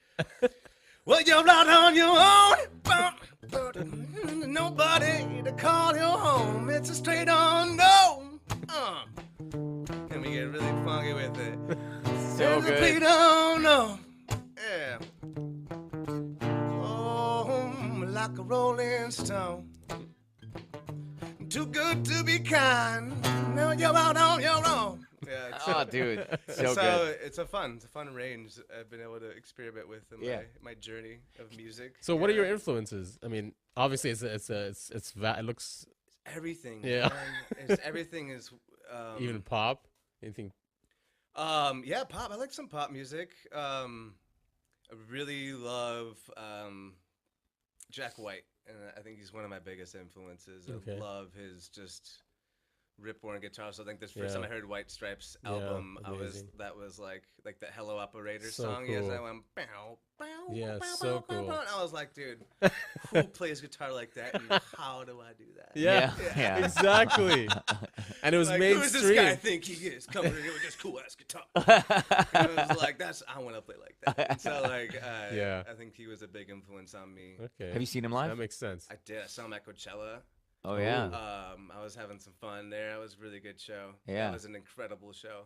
Speaker 1: well, you're not on your own. Nobody to call you home. It's a straight on no. And we get really funky with it.
Speaker 2: So
Speaker 1: It's a
Speaker 2: good.
Speaker 1: straight on no. Yeah. Oh, like a rolling stone. Too good to be kind. Now you're out on your own. Yeah, it's,
Speaker 2: Oh, dude, so
Speaker 1: so
Speaker 2: good.
Speaker 1: it's a fun range I've been able to experiment with in
Speaker 2: Yeah.
Speaker 1: my journey of music.
Speaker 3: So, what are
Speaker 1: Yeah.
Speaker 3: your influences? I mean, obviously, it looks
Speaker 1: Everything.
Speaker 3: Yeah.
Speaker 1: Man. Everything is
Speaker 3: even pop. Anything?
Speaker 1: yeah, pop. I like some pop music. I really love Jack White, and I think he's one of my biggest influences.
Speaker 3: Okay.
Speaker 1: I love his just rip-roaring guitar. So I think this first
Speaker 3: Yeah.
Speaker 1: time I heard White Stripes
Speaker 3: Yeah,
Speaker 1: album,
Speaker 3: amazing.
Speaker 1: that was like the Hello Operator
Speaker 3: So
Speaker 1: song. Yes, I
Speaker 3: cool.
Speaker 1: went bow, bow,
Speaker 3: Yeah,
Speaker 1: bow,
Speaker 3: so
Speaker 1: bow, bow,
Speaker 3: cool.
Speaker 1: bow. And I was like, dude, who plays guitar like that? And how do I do that?
Speaker 3: Yeah,
Speaker 2: Yeah.
Speaker 3: exactly. And it was
Speaker 1: Like, who does this guy
Speaker 3: mainstream.
Speaker 1: think he is coming in here with this cool ass guitar? And I was like, I want to play like that. And so like,
Speaker 3: Yeah.
Speaker 1: I think he was a big influence on me.
Speaker 3: Okay,
Speaker 2: Have you seen him live?
Speaker 3: that makes sense.
Speaker 1: I did. I saw him at Coachella.
Speaker 2: Oh yeah.
Speaker 1: I was having some fun there. It was a really good show.
Speaker 2: Yeah.
Speaker 1: It was an incredible show.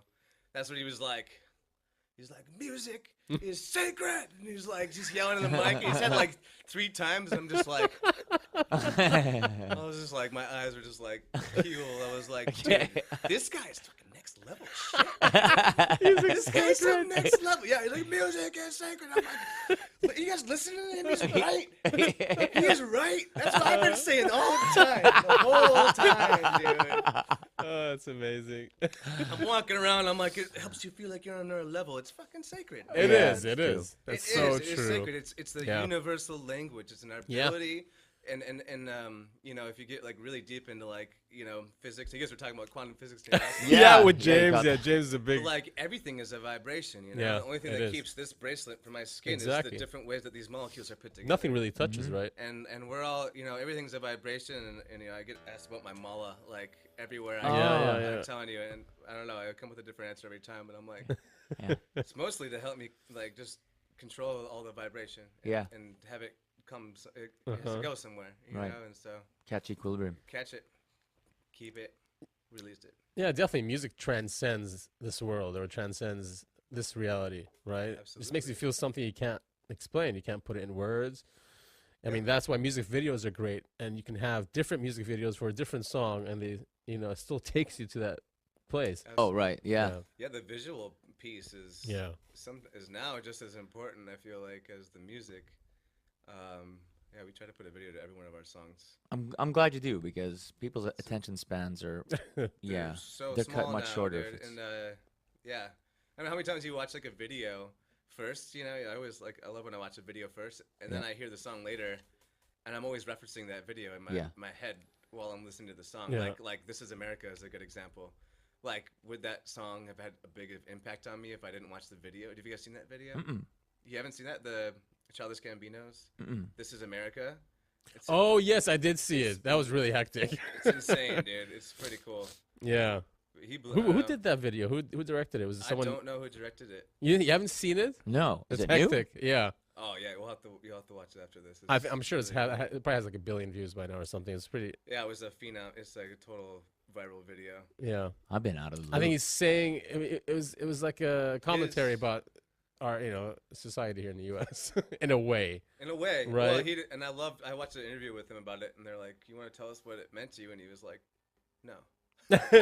Speaker 1: That's what he was like. He's like, music is sacred. And he was like, just yelling in the mic. He said like 3 times. I'm just like, I was just like, my eyes were just like peeled. I was like, dude, this guy is fucking next level shit. This guy's so next level. Yeah, he's like, music is sacred. I'm like, but you guys listening to him? He's right. He is right. That's what I've been saying all the time. The whole time, dude.
Speaker 3: Oh, that's amazing.
Speaker 1: I'm walking around. I'm like, it helps you feel like you're on another level. It's fucking sacred.
Speaker 3: It
Speaker 2: Yeah,
Speaker 3: is. It
Speaker 2: it's true.
Speaker 3: is. That's
Speaker 1: It
Speaker 3: so
Speaker 1: is.
Speaker 3: true.
Speaker 1: It's sacred. It's the
Speaker 3: Yeah.
Speaker 1: universal language. It's an
Speaker 3: Yeah.
Speaker 1: ability. And you know, if you get like really deep into like, you know, physics, you guys were talking about quantum physics today.
Speaker 3: Yeah,
Speaker 2: Yeah.
Speaker 3: with
Speaker 2: Yeah, you
Speaker 3: James.
Speaker 2: got-
Speaker 3: Yeah, James is a big.
Speaker 1: But like everything is a vibration, you know.
Speaker 3: Yeah,
Speaker 1: The only thing
Speaker 3: it
Speaker 1: that
Speaker 3: is.
Speaker 1: keeps this bracelet from my skin is
Speaker 3: Exactly.
Speaker 1: the different ways that these molecules are put together.
Speaker 3: Nothing really touches, right?
Speaker 1: And we're all, you know, everything's a vibration, and you know, I get asked about my mala like everywhere I
Speaker 2: Oh.
Speaker 1: go.
Speaker 3: Yeah, yeah.
Speaker 1: I'm telling you, and I don't know, I come with a different answer every time, but I'm like,
Speaker 2: Yeah.
Speaker 1: it's mostly to help me like just control all the vibration.
Speaker 2: Yeah.
Speaker 1: And have it come, it has
Speaker 3: Uh-huh.
Speaker 1: to go somewhere, you
Speaker 2: Right.
Speaker 1: know, and so
Speaker 2: Catch equilibrium.
Speaker 1: catch it, keep it, released it.
Speaker 3: Yeah, definitely. Music transcends this world or transcends this reality, right? It just makes you feel something you can't explain. You can't put it in words. I mean, that's why music videos are great, and you can have different music videos for a different song, and they, you know, it still takes you to that place.
Speaker 2: Oh right. Yeah.
Speaker 1: Yeah, the visual piece is
Speaker 3: Yeah.
Speaker 1: is now just as important, I feel like, as the music. Yeah, we try to put a video to every one of our songs.
Speaker 2: I'm glad you do, because people's attention spans are yeah.
Speaker 1: They're so
Speaker 2: They're
Speaker 1: small
Speaker 2: cut much
Speaker 1: now,
Speaker 2: shorter if
Speaker 1: dude,
Speaker 2: it's-
Speaker 1: and yeah, I mean, how many times you watch like a video first? You know, I always like, I love when I watch a video first, and then I hear the song later, and I'm always referencing that video in my head while I'm listening to the song.
Speaker 3: Yeah.
Speaker 1: Like This Is America is a good example. Like, would that song have had a big impact on me if I didn't watch the video? Have you guys seen that video?
Speaker 2: Mm-mm.
Speaker 1: You haven't seen that? Childish Gambino's.
Speaker 2: Mm-mm.
Speaker 1: This Is America. It's
Speaker 3: Oh yes, I did see it. That was really hectic.
Speaker 1: It's insane, dude. It's pretty cool.
Speaker 3: Yeah.
Speaker 1: He blew,
Speaker 3: Who did that video? Who directed it? Was it someone?
Speaker 1: I don't know who directed it.
Speaker 3: You haven't seen it?
Speaker 2: No,
Speaker 3: It's
Speaker 2: is it new?
Speaker 3: hectic. Yeah.
Speaker 1: Oh yeah, you'll have to watch it after this.
Speaker 3: I'm sure it probably has like 1 billion views by now or something. It's pretty.
Speaker 1: Yeah, it was a phenom. It's like a total viral video.
Speaker 3: Yeah.
Speaker 2: I've been out of the loop.
Speaker 3: I think he's saying it was like a commentary
Speaker 1: His-
Speaker 3: about our society here in the U.S. in a way.
Speaker 1: In a way,
Speaker 3: Right.
Speaker 1: Well, I watched an interview with him about it, and they're like, "You want to tell us what it meant to you?" And he was like, "No."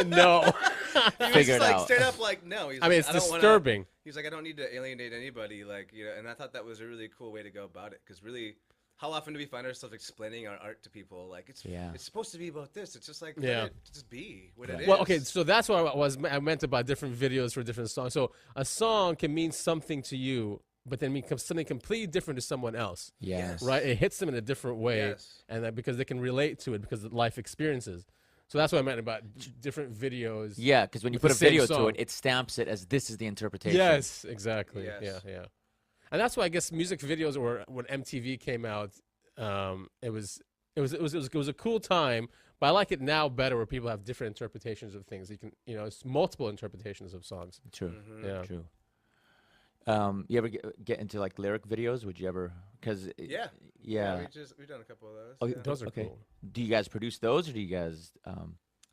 Speaker 3: No.
Speaker 1: He was
Speaker 2: Figure
Speaker 1: just
Speaker 2: it
Speaker 1: like
Speaker 2: out.
Speaker 1: straight up like, "No." He's
Speaker 3: I
Speaker 1: like,
Speaker 3: mean, it's
Speaker 1: don't wanna-
Speaker 3: disturbing.
Speaker 1: He's like, "I don't need to alienate anybody," like and I thought that was a really cool way to go about it, because really, how often do we find ourselves explaining our art to people? Like it's supposed to be about this. It's just like let it just be what it is.
Speaker 3: Well, okay, so that's what I meant about different videos for different songs. So a song can mean something to you, but then becomes something completely different to someone else.
Speaker 2: Yes.
Speaker 3: Right? It hits them in a different way,
Speaker 1: Yes.
Speaker 3: and that because they can relate to it because of life experiences. So that's what I meant about different videos.
Speaker 2: Yeah, because when you
Speaker 3: with
Speaker 2: put
Speaker 3: the
Speaker 2: a
Speaker 3: same
Speaker 2: video to
Speaker 3: song.
Speaker 2: it, it stamps it as this is the interpretation.
Speaker 3: Yes, exactly.
Speaker 1: Yes.
Speaker 3: Yeah. And that's why I guess music videos, or when MTV came out, it was a cool time. But I like it now better, where people have different interpretations of things. You can, it's multiple interpretations of songs.
Speaker 2: True.
Speaker 1: Mhm.
Speaker 3: Yeah.
Speaker 2: True. You ever get into like lyric videos? Would you ever? Because
Speaker 1: Yeah.
Speaker 2: yeah.
Speaker 1: We've done a couple of those.
Speaker 2: Oh,
Speaker 1: yeah.
Speaker 3: Those are
Speaker 2: Okay.
Speaker 3: cool.
Speaker 2: Do you guys produce those, or do you guys?
Speaker 1: I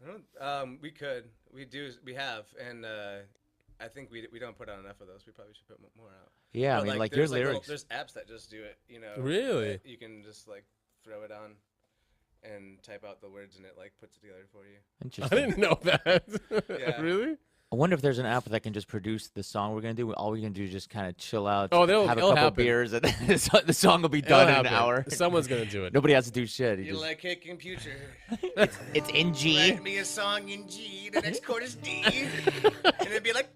Speaker 1: don't. We could. We do. We have, and I think we don't put out enough of those. We probably should put more out.
Speaker 2: Yeah, I
Speaker 1: But,
Speaker 2: mean, like your
Speaker 1: there's,
Speaker 2: lyrics.
Speaker 1: there's apps that just do it.
Speaker 3: Really?
Speaker 1: that you can just like throw it on, and type out the words, and it like puts it together for you.
Speaker 3: I
Speaker 2: Interesting.
Speaker 3: didn't know that.
Speaker 1: Yeah.
Speaker 3: Really?
Speaker 2: I wonder if there's an app that can just produce the song we're gonna do. All we're gonna do is just kind of chill out,
Speaker 3: Oh,
Speaker 2: have a
Speaker 3: it'll
Speaker 2: couple
Speaker 3: happen.
Speaker 2: beers, and the song will be
Speaker 3: It'll
Speaker 2: done in an
Speaker 3: happen.
Speaker 2: hour.
Speaker 3: Someone's gonna do it.
Speaker 2: Nobody has to do shit. You
Speaker 1: You're
Speaker 2: just,
Speaker 1: like, "Hey computer,
Speaker 2: it's in G.
Speaker 1: write me a song in G. The next chord is D," and it'd be like.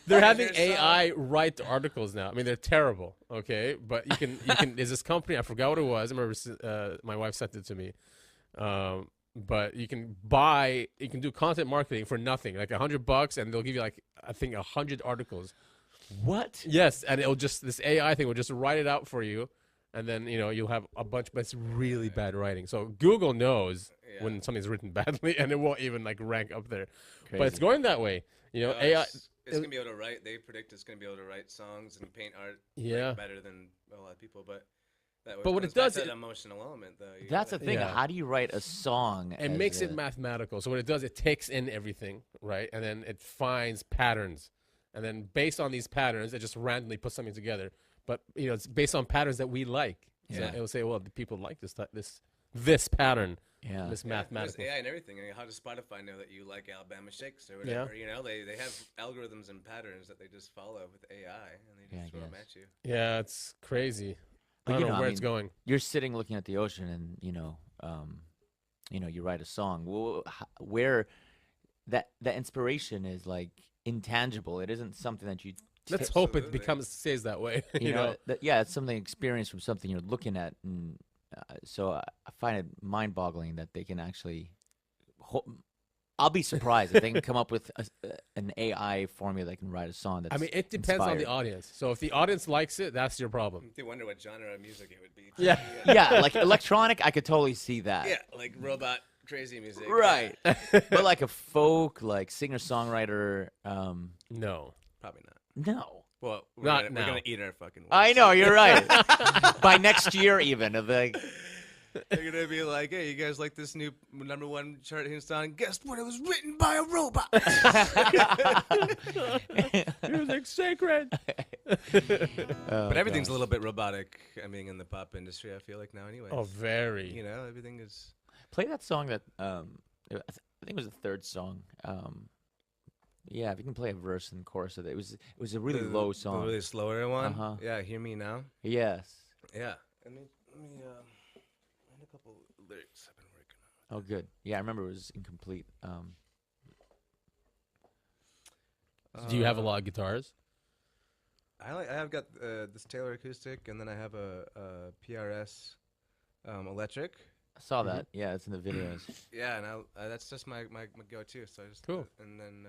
Speaker 3: They're
Speaker 1: And
Speaker 3: having
Speaker 1: there's,
Speaker 3: AI write the articles now. I mean, they're terrible. Okay, but you can. There's this company. I forgot what it was. I remember my wife sent it to me. But you can do content marketing for nothing, like $100, and they'll give you like I think 100 articles.
Speaker 2: What?
Speaker 3: Yes, and this AI thing will just write it out for you, and then you'll have a bunch, but it's really bad writing. So Google knows when something's written badly, and it won't even like rank up there. But it's
Speaker 2: Crazy.
Speaker 3: going that way. AI.
Speaker 1: It's gonna be able to write. They predict it's gonna be able to write songs and paint art.
Speaker 3: Yeah.
Speaker 1: Better than a lot of people, but.
Speaker 3: But what it
Speaker 1: comes back
Speaker 3: does,
Speaker 1: to that
Speaker 3: it-
Speaker 1: emotional element, though. You
Speaker 2: That's the
Speaker 1: gotta-
Speaker 2: thing.
Speaker 3: Yeah.
Speaker 2: How do you write a song?
Speaker 3: It
Speaker 2: as
Speaker 3: makes it
Speaker 2: a-
Speaker 3: mathematical. So what it does, it takes in everything, right? And then it finds patterns. And then based on these patterns, it just randomly puts something together. But, it's based on patterns that we like. So
Speaker 2: Yeah.
Speaker 3: it'll say, well, the people like this pattern,
Speaker 2: Yeah.
Speaker 3: this
Speaker 1: Yeah,
Speaker 3: mathematical.
Speaker 1: There's AI and everything. I mean, how does Spotify know that you like Alabama Shakes or whatever? They have algorithms and patterns that they just follow with AI, and they
Speaker 2: Yeah, I
Speaker 1: just throw them
Speaker 2: guess.
Speaker 1: at you.
Speaker 3: Yeah, it's crazy.
Speaker 2: But,
Speaker 3: I don't know
Speaker 2: I
Speaker 3: where it's
Speaker 2: mean,
Speaker 3: going.
Speaker 2: You're sitting looking at the ocean, and you write a song. Well, where that inspiration is like intangible. It isn't something that you.
Speaker 3: Let's hope it
Speaker 1: Absolutely.
Speaker 3: stays that way.
Speaker 2: You know, yeah, it's something experienced from something you're looking at, and so I find it mind-boggling that they can actually. I'll be surprised if they can come up with an AI formula that can write a song. That's
Speaker 3: I mean, it depends on the
Speaker 2: inspired.
Speaker 3: audience. So if the audience likes it, that's your problem.
Speaker 1: They wonder what genre of music it would be.
Speaker 3: Yeah.
Speaker 2: Yeah, like electronic, I could totally see that.
Speaker 1: Yeah, like robot crazy music.
Speaker 2: Right. But like a folk, like singer-songwriter,
Speaker 3: No.
Speaker 1: Probably not.
Speaker 2: no.
Speaker 1: Well,
Speaker 3: Not
Speaker 1: we're
Speaker 3: now.
Speaker 1: gonna eat our fucking words.
Speaker 2: I know, you're right. By next year, even. Of like,
Speaker 1: They're gonna be like, "Hey, you guys like this new #1 chart hitting song? Guess what? It was written by a robot."
Speaker 3: Music's sacred.
Speaker 1: But everything's a little bit robotic. I mean, in the pop industry, I feel like now, anyway.
Speaker 3: Oh, very.
Speaker 1: Everything is.
Speaker 2: play that song that, I think it was the third song. Yeah, if you can play a verse and chorus of it. It was a really low song.
Speaker 1: The really slower one.
Speaker 2: Uh-huh.
Speaker 1: Yeah, hear me now.
Speaker 2: Yes.
Speaker 1: Yeah. Let me find a couple lyrics I've been working on.
Speaker 2: Oh, good. Yeah, I remember it was incomplete.
Speaker 3: Do you have a lot of guitars?
Speaker 1: I have got this Taylor acoustic, and then I have a PRS electric.
Speaker 2: I saw that. Yeah, it's in the videos.
Speaker 1: Yeah, and that's just my go-to. So I just
Speaker 3: Cool.
Speaker 1: And then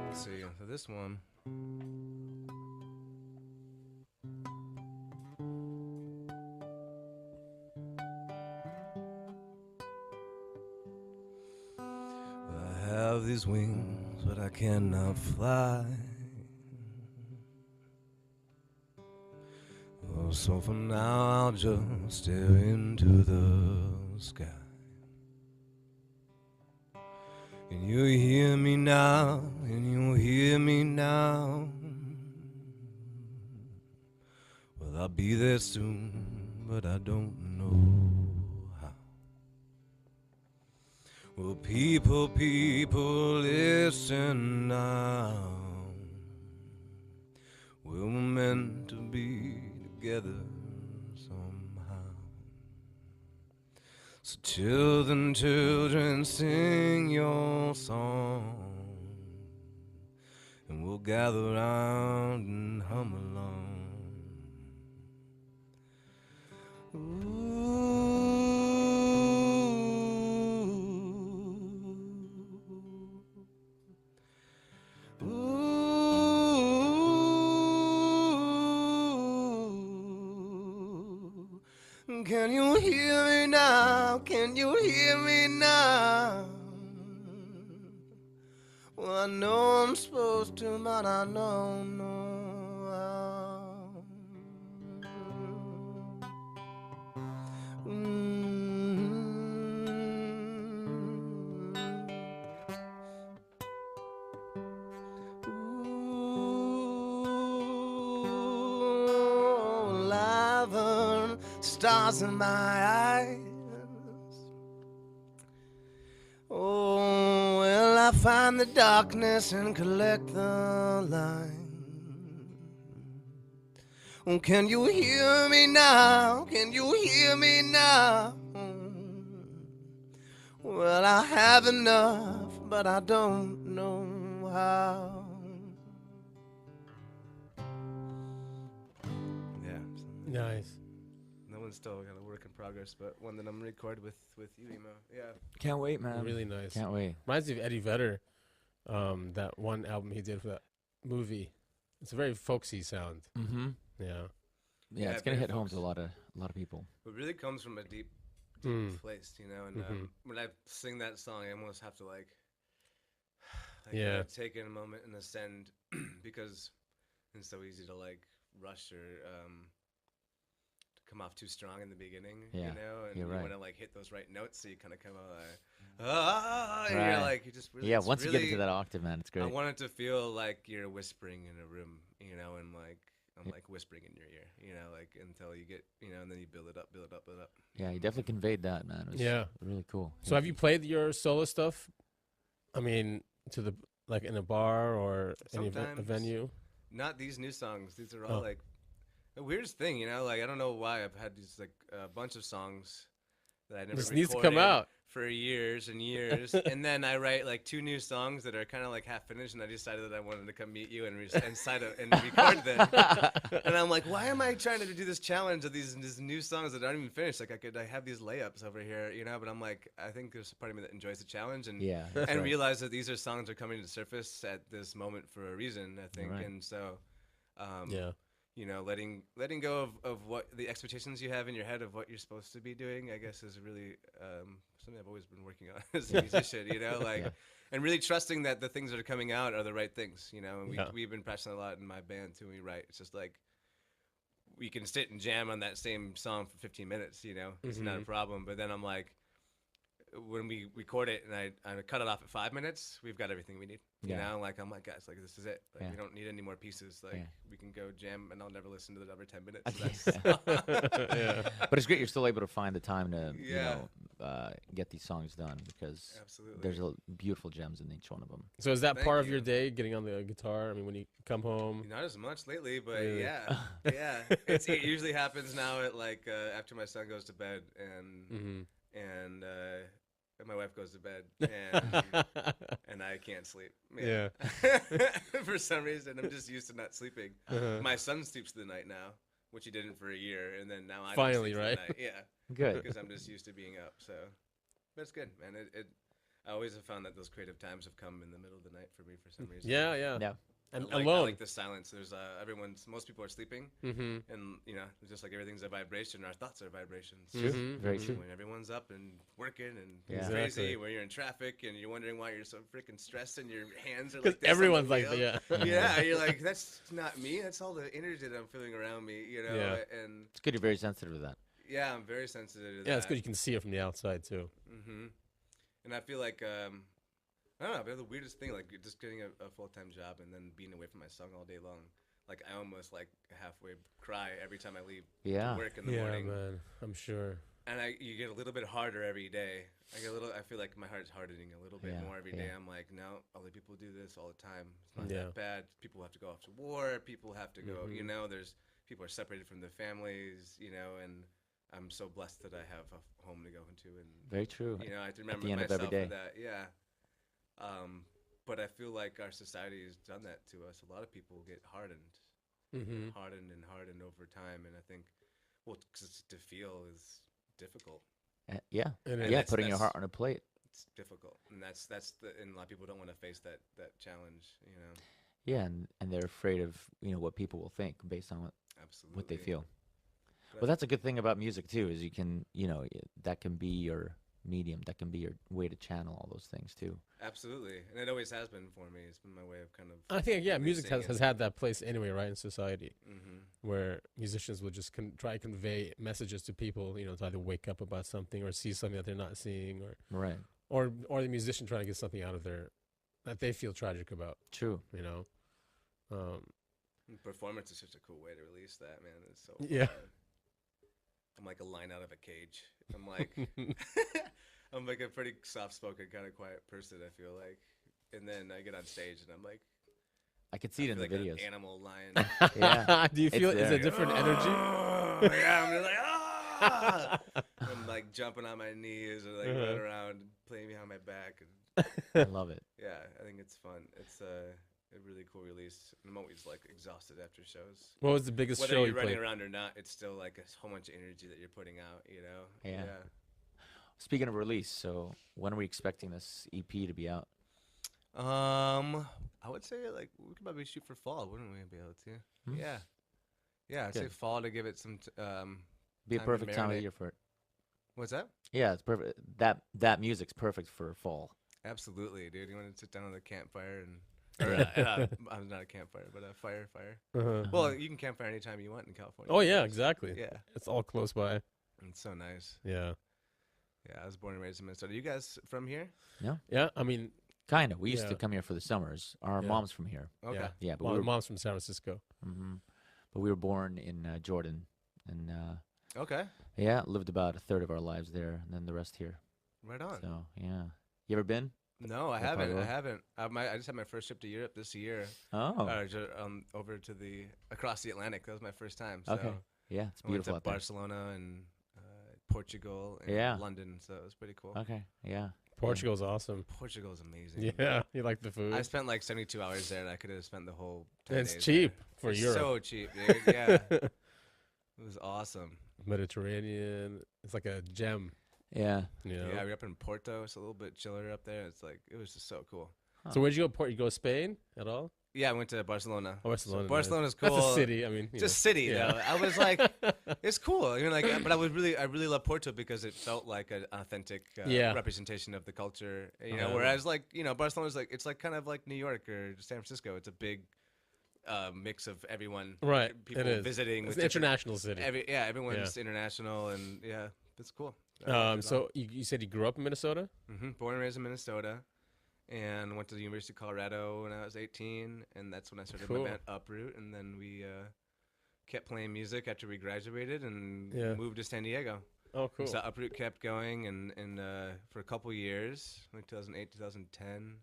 Speaker 1: let's see. So this one. of these wings, but I cannot fly. Oh, so for now I'll just stare into the sky. Can you hear me now? Can you hear me now? Well, I'll be there soon, but I don't know how. Well, people, listen now. We're meant to be together somehow. So children, sing your song, and we'll gather round and hum along. Can you hear me now? Can you hear me now? Well, I know I'm supposed to, but I don't know how. Lavender stars in my eyes. Oh, well, I find the darkness and collect the light. Oh, can you hear me now? Can you hear me now? Well, I have enough, but I don't know how. Yeah.
Speaker 3: Nice.
Speaker 1: That one's still kind of work in progress, but one that I'm gonna record with you, Emo. Yeah.
Speaker 2: Can't wait, man.
Speaker 3: Really nice.
Speaker 2: Can't wait.
Speaker 3: Reminds me of Eddie Vedder, that one album he did for that movie. It's a very folksy sound.
Speaker 2: Mm-hmm.
Speaker 3: Yeah.
Speaker 2: Yeah, it's gonna hit home to a lot of people.
Speaker 1: It really comes from a deep place, you know. And when I sing that song, I almost have to like take in a moment and ascend because it's so easy to like rush or come off too strong in the beginning, you know, and you want to like hit those right notes, so you kind of come out like, and you're like, you just really,
Speaker 2: once you get into that octave, man, it's great.
Speaker 1: I want it to feel like you're whispering in a room, you know, and like I'm like whispering in your ear, you know, like until you get, you know, and then you build it up.
Speaker 2: Yeah, you definitely conveyed that, man. It was really cool.
Speaker 3: So have you played your solo stuff? I mean, to the like in a bar or any a venue?
Speaker 1: Not these new songs. These are all like the weirdest thing, you know. Like I don't know why I've had these like a bunch of songs that I never
Speaker 3: This
Speaker 1: recorded
Speaker 3: needs to come out
Speaker 1: for years and years, and then I write like 2 new songs that are kind of like half finished, and I decided that I wanted to come meet you and record them. And I'm like, why am I trying to do this challenge of these new songs that aren't even finished? Like I have these layups over here, you know. But I'm like, I think there's a part of me that enjoys the challenge and realize that these are songs that are coming to the surface at this moment for a reason. I think, and so, you know, letting go of what the expectations you have in your head of what you're supposed to be doing, I guess, is really something I've always been working on as a musician, you know, like, and really trusting that the things that are coming out are the right things, you know, and we've been practicing a lot in my band too when we write. It's just like, we can sit and jam on that same song for 15 minutes, you know, it's not a problem. But then I'm like, when we record it and I cut it off at 5 minutes, we've got everything we need. You know, like I'm like, guys, like this is it. Like we don't need any more pieces. Like we can go jam, and I'll never listen to the other 10 minutes.
Speaker 2: But it's great you're still able to find the time to you know get these songs done because there's beautiful gems in each one of them.
Speaker 3: So is that part of your day, getting on the guitar? I mean, when you come home?
Speaker 1: Not as much lately, but yeah. It usually happens now at like after my son goes to bed and my wife goes to bed and I can't sleep. Yeah. For some reason, I'm just used to not sleeping. My son sleeps through the night now, which he didn't for a year, and then now I
Speaker 3: finally, right?
Speaker 1: Yeah.
Speaker 2: Good.
Speaker 1: Because I'm just used to being up. So, but it's good, man. I always have found that those creative times have come in the middle of the night for me for some reason.
Speaker 3: Yeah. And
Speaker 1: I
Speaker 3: alone.
Speaker 1: like the silence. There's most people are sleeping,
Speaker 3: Mm-hmm.
Speaker 1: and just like everything's a vibration. Our thoughts are vibrations.
Speaker 2: True.
Speaker 3: Mhm.
Speaker 2: Very true.
Speaker 1: When everyone's up and working and
Speaker 2: Yeah.
Speaker 1: crazy,
Speaker 3: Exactly.
Speaker 1: when you're in traffic and you're wondering why you're so freaking stressed and your hands are
Speaker 3: Because
Speaker 1: like this on the
Speaker 3: everyone's like,
Speaker 1: wheel.
Speaker 3: yeah.
Speaker 1: Yeah, you're like, that's not me. That's all the energy that I'm feeling around me,
Speaker 3: Yeah.
Speaker 1: And
Speaker 2: It's good you're very sensitive to that.
Speaker 1: yeah, I'm very sensitive to that.
Speaker 3: Yeah, it's good you can see it from the outside too.
Speaker 1: Mm-hmm. And I feel like I don't know, but the weirdest thing, like just getting a full-time job and then being away from my son all day long. Like I almost like halfway cry every time I leave
Speaker 2: Yeah.
Speaker 1: work in the
Speaker 3: Yeah,
Speaker 1: morning.
Speaker 3: man. I'm sure.
Speaker 1: And you get a little bit harder every day. I feel like my heart's hardening a little bit
Speaker 2: Yeah,
Speaker 1: more every day.
Speaker 2: yeah.
Speaker 1: I'm like, no, other people do this all the time. It's not
Speaker 3: Yeah.
Speaker 1: that bad. People have to go off to war. People have to go.
Speaker 3: Mhm.
Speaker 1: There's people are separated from their families. And I'm so blessed that I have a home to go into. And
Speaker 2: Very true.
Speaker 1: I have to remember
Speaker 2: the end of
Speaker 1: myself
Speaker 2: every day.
Speaker 1: for that. Yeah. But I feel like our society has done that to us. A lot of people get hardened,
Speaker 3: Mm-hmm.
Speaker 1: hardened over time, and I think, well, 'cause to feel is difficult.
Speaker 2: Yeah.
Speaker 3: And
Speaker 2: Yeah.
Speaker 1: that's-
Speaker 2: Putting your
Speaker 1: that's-
Speaker 2: heart on a plate.
Speaker 1: It's difficult, and and a lot of people don't want to face that challenge.
Speaker 2: Yeah, and they're afraid of what people will think based on
Speaker 1: Absolutely.
Speaker 2: what they feel.
Speaker 1: But
Speaker 2: Well, that's a good thing about music too, is you can that can be your medium, that can be your way to channel all those things too.
Speaker 1: Absolutely, and it always has been for me. It's been my way of kind of.
Speaker 3: I think music
Speaker 1: releasing
Speaker 3: has had that place anyway, right, in society,
Speaker 1: Mm-hmm.
Speaker 3: where musicians will just try to convey messages to people, to either wake up about something or see something that they're not seeing,
Speaker 2: Right.
Speaker 3: or the musician trying to get something out of that they feel tragic about,
Speaker 2: True.
Speaker 1: Performance is such a cool way to release that, man. It's so
Speaker 3: Yeah.
Speaker 1: fun. I'm like a lion out of a cage. I'm like I'm like a pretty soft-spoken, kind of quiet person. I feel like, and then I get on stage and I'm like,
Speaker 2: I could see it in
Speaker 1: like
Speaker 2: the videos.
Speaker 1: an animal lion.
Speaker 2: Yeah.
Speaker 3: Do you feel is
Speaker 2: there.
Speaker 3: a different energy?
Speaker 1: Yeah, I'm just like, ah! I'm like jumping on my knees or like running around, playing behind my back, and
Speaker 2: I love it.
Speaker 1: yeah, I think it's fun. It's a really cool release. And I'm always like exhausted after shows.
Speaker 3: What was the biggest
Speaker 1: Whether
Speaker 3: show
Speaker 1: you're
Speaker 3: you
Speaker 1: running
Speaker 3: played?
Speaker 1: around or not, it's still like a whole bunch of energy that you're putting out.
Speaker 2: Yeah. Speaking of release, so when are we expecting this EP to be out?
Speaker 1: I would say like we could probably shoot for fall, wouldn't we be able to?
Speaker 2: Hmm.
Speaker 1: Yeah. I'd say
Speaker 2: Good.
Speaker 1: fall to give it some.
Speaker 2: Be a
Speaker 1: Time to
Speaker 2: perfect time of
Speaker 1: marinate.
Speaker 2: year for it.
Speaker 1: What's that?
Speaker 2: Yeah, it's perfect. That music's perfect for fall.
Speaker 1: Absolutely, dude. You want to sit down on the campfire and. I'm not a campfire, but a fire.
Speaker 3: Uh-huh.
Speaker 1: Well, you can campfire anytime you want in California.
Speaker 3: Oh yeah, exactly.
Speaker 1: Yeah,
Speaker 3: It's all close by.
Speaker 1: it's so nice.
Speaker 3: Yeah.
Speaker 1: Yeah, I was born and raised in Minnesota. You guys from here?
Speaker 3: Yeah. I mean,
Speaker 2: Kind of. We used
Speaker 3: Yeah.
Speaker 2: to come here for the summers. Our
Speaker 3: Yeah.
Speaker 2: mom's from here.
Speaker 1: Okay.
Speaker 3: yeah.
Speaker 2: Yeah, but
Speaker 3: My
Speaker 2: we were,
Speaker 3: mom's from San Francisco.
Speaker 2: but we were born in Jordan, and
Speaker 1: Okay.
Speaker 2: yeah, lived about a third of our lives there, and then the rest here.
Speaker 1: Right on.
Speaker 2: So yeah, you ever been?
Speaker 1: No, I
Speaker 2: That part
Speaker 1: haven't.
Speaker 2: of
Speaker 1: I
Speaker 2: it?
Speaker 1: haven't. I just had my first trip to Europe this year.
Speaker 2: Oh,
Speaker 1: Over to across the Atlantic. That was my first time. So
Speaker 2: okay. Yeah, it's
Speaker 1: I went
Speaker 2: beautiful
Speaker 1: to
Speaker 2: out there.
Speaker 1: Barcelona and Portugal and
Speaker 2: Yeah.
Speaker 1: London. So it was pretty cool.
Speaker 2: Okay, yeah.
Speaker 3: Portugal's awesome.
Speaker 1: Portugal is amazing.
Speaker 3: Yeah. You like the food?
Speaker 1: I spent like 72 hours there, and I could have spent the whole. 10
Speaker 3: And it's
Speaker 1: days
Speaker 3: cheap
Speaker 1: there.
Speaker 3: for
Speaker 1: It's
Speaker 3: Europe.
Speaker 1: So cheap, dude. Yeah, it was awesome.
Speaker 3: Mediterranean. It's like a gem.
Speaker 2: Yeah.
Speaker 3: You know?
Speaker 1: Yeah, we were up in Porto. It's a little bit chiller up there. It's like it was just so cool.
Speaker 3: So where'd you go? You go Spain at all?
Speaker 1: Yeah, I went to Barcelona.
Speaker 3: Oh, Barcelona.
Speaker 1: So Barcelona's cool.
Speaker 3: That's a city. I mean,
Speaker 1: Just city
Speaker 3: yeah.
Speaker 1: though. I was like, it's cool. But I really love Porto because it felt like an authentic
Speaker 3: Yeah.
Speaker 1: representation of the culture.
Speaker 3: Uh-huh.
Speaker 1: Whereas like Barcelona's like it's like kind of like New York or San Francisco. It's a big mix of everyone.
Speaker 3: Right.
Speaker 1: People
Speaker 3: it is.
Speaker 1: visiting.
Speaker 3: It's
Speaker 1: with
Speaker 3: an
Speaker 1: different-
Speaker 3: international city.
Speaker 1: Everyone's international and yeah, it's cool.
Speaker 3: So you said you grew up in Minnesota?
Speaker 1: Born and raised in Minnesota. And went to the University of Colorado when I was 18, and that's when I started
Speaker 3: Cool.
Speaker 1: my band Uproot. And then we kept playing music after we graduated and
Speaker 3: Yeah.
Speaker 1: moved to San Diego.
Speaker 3: Oh, cool.
Speaker 1: So Uproot kept going, and for a couple years, like 2008, 2010,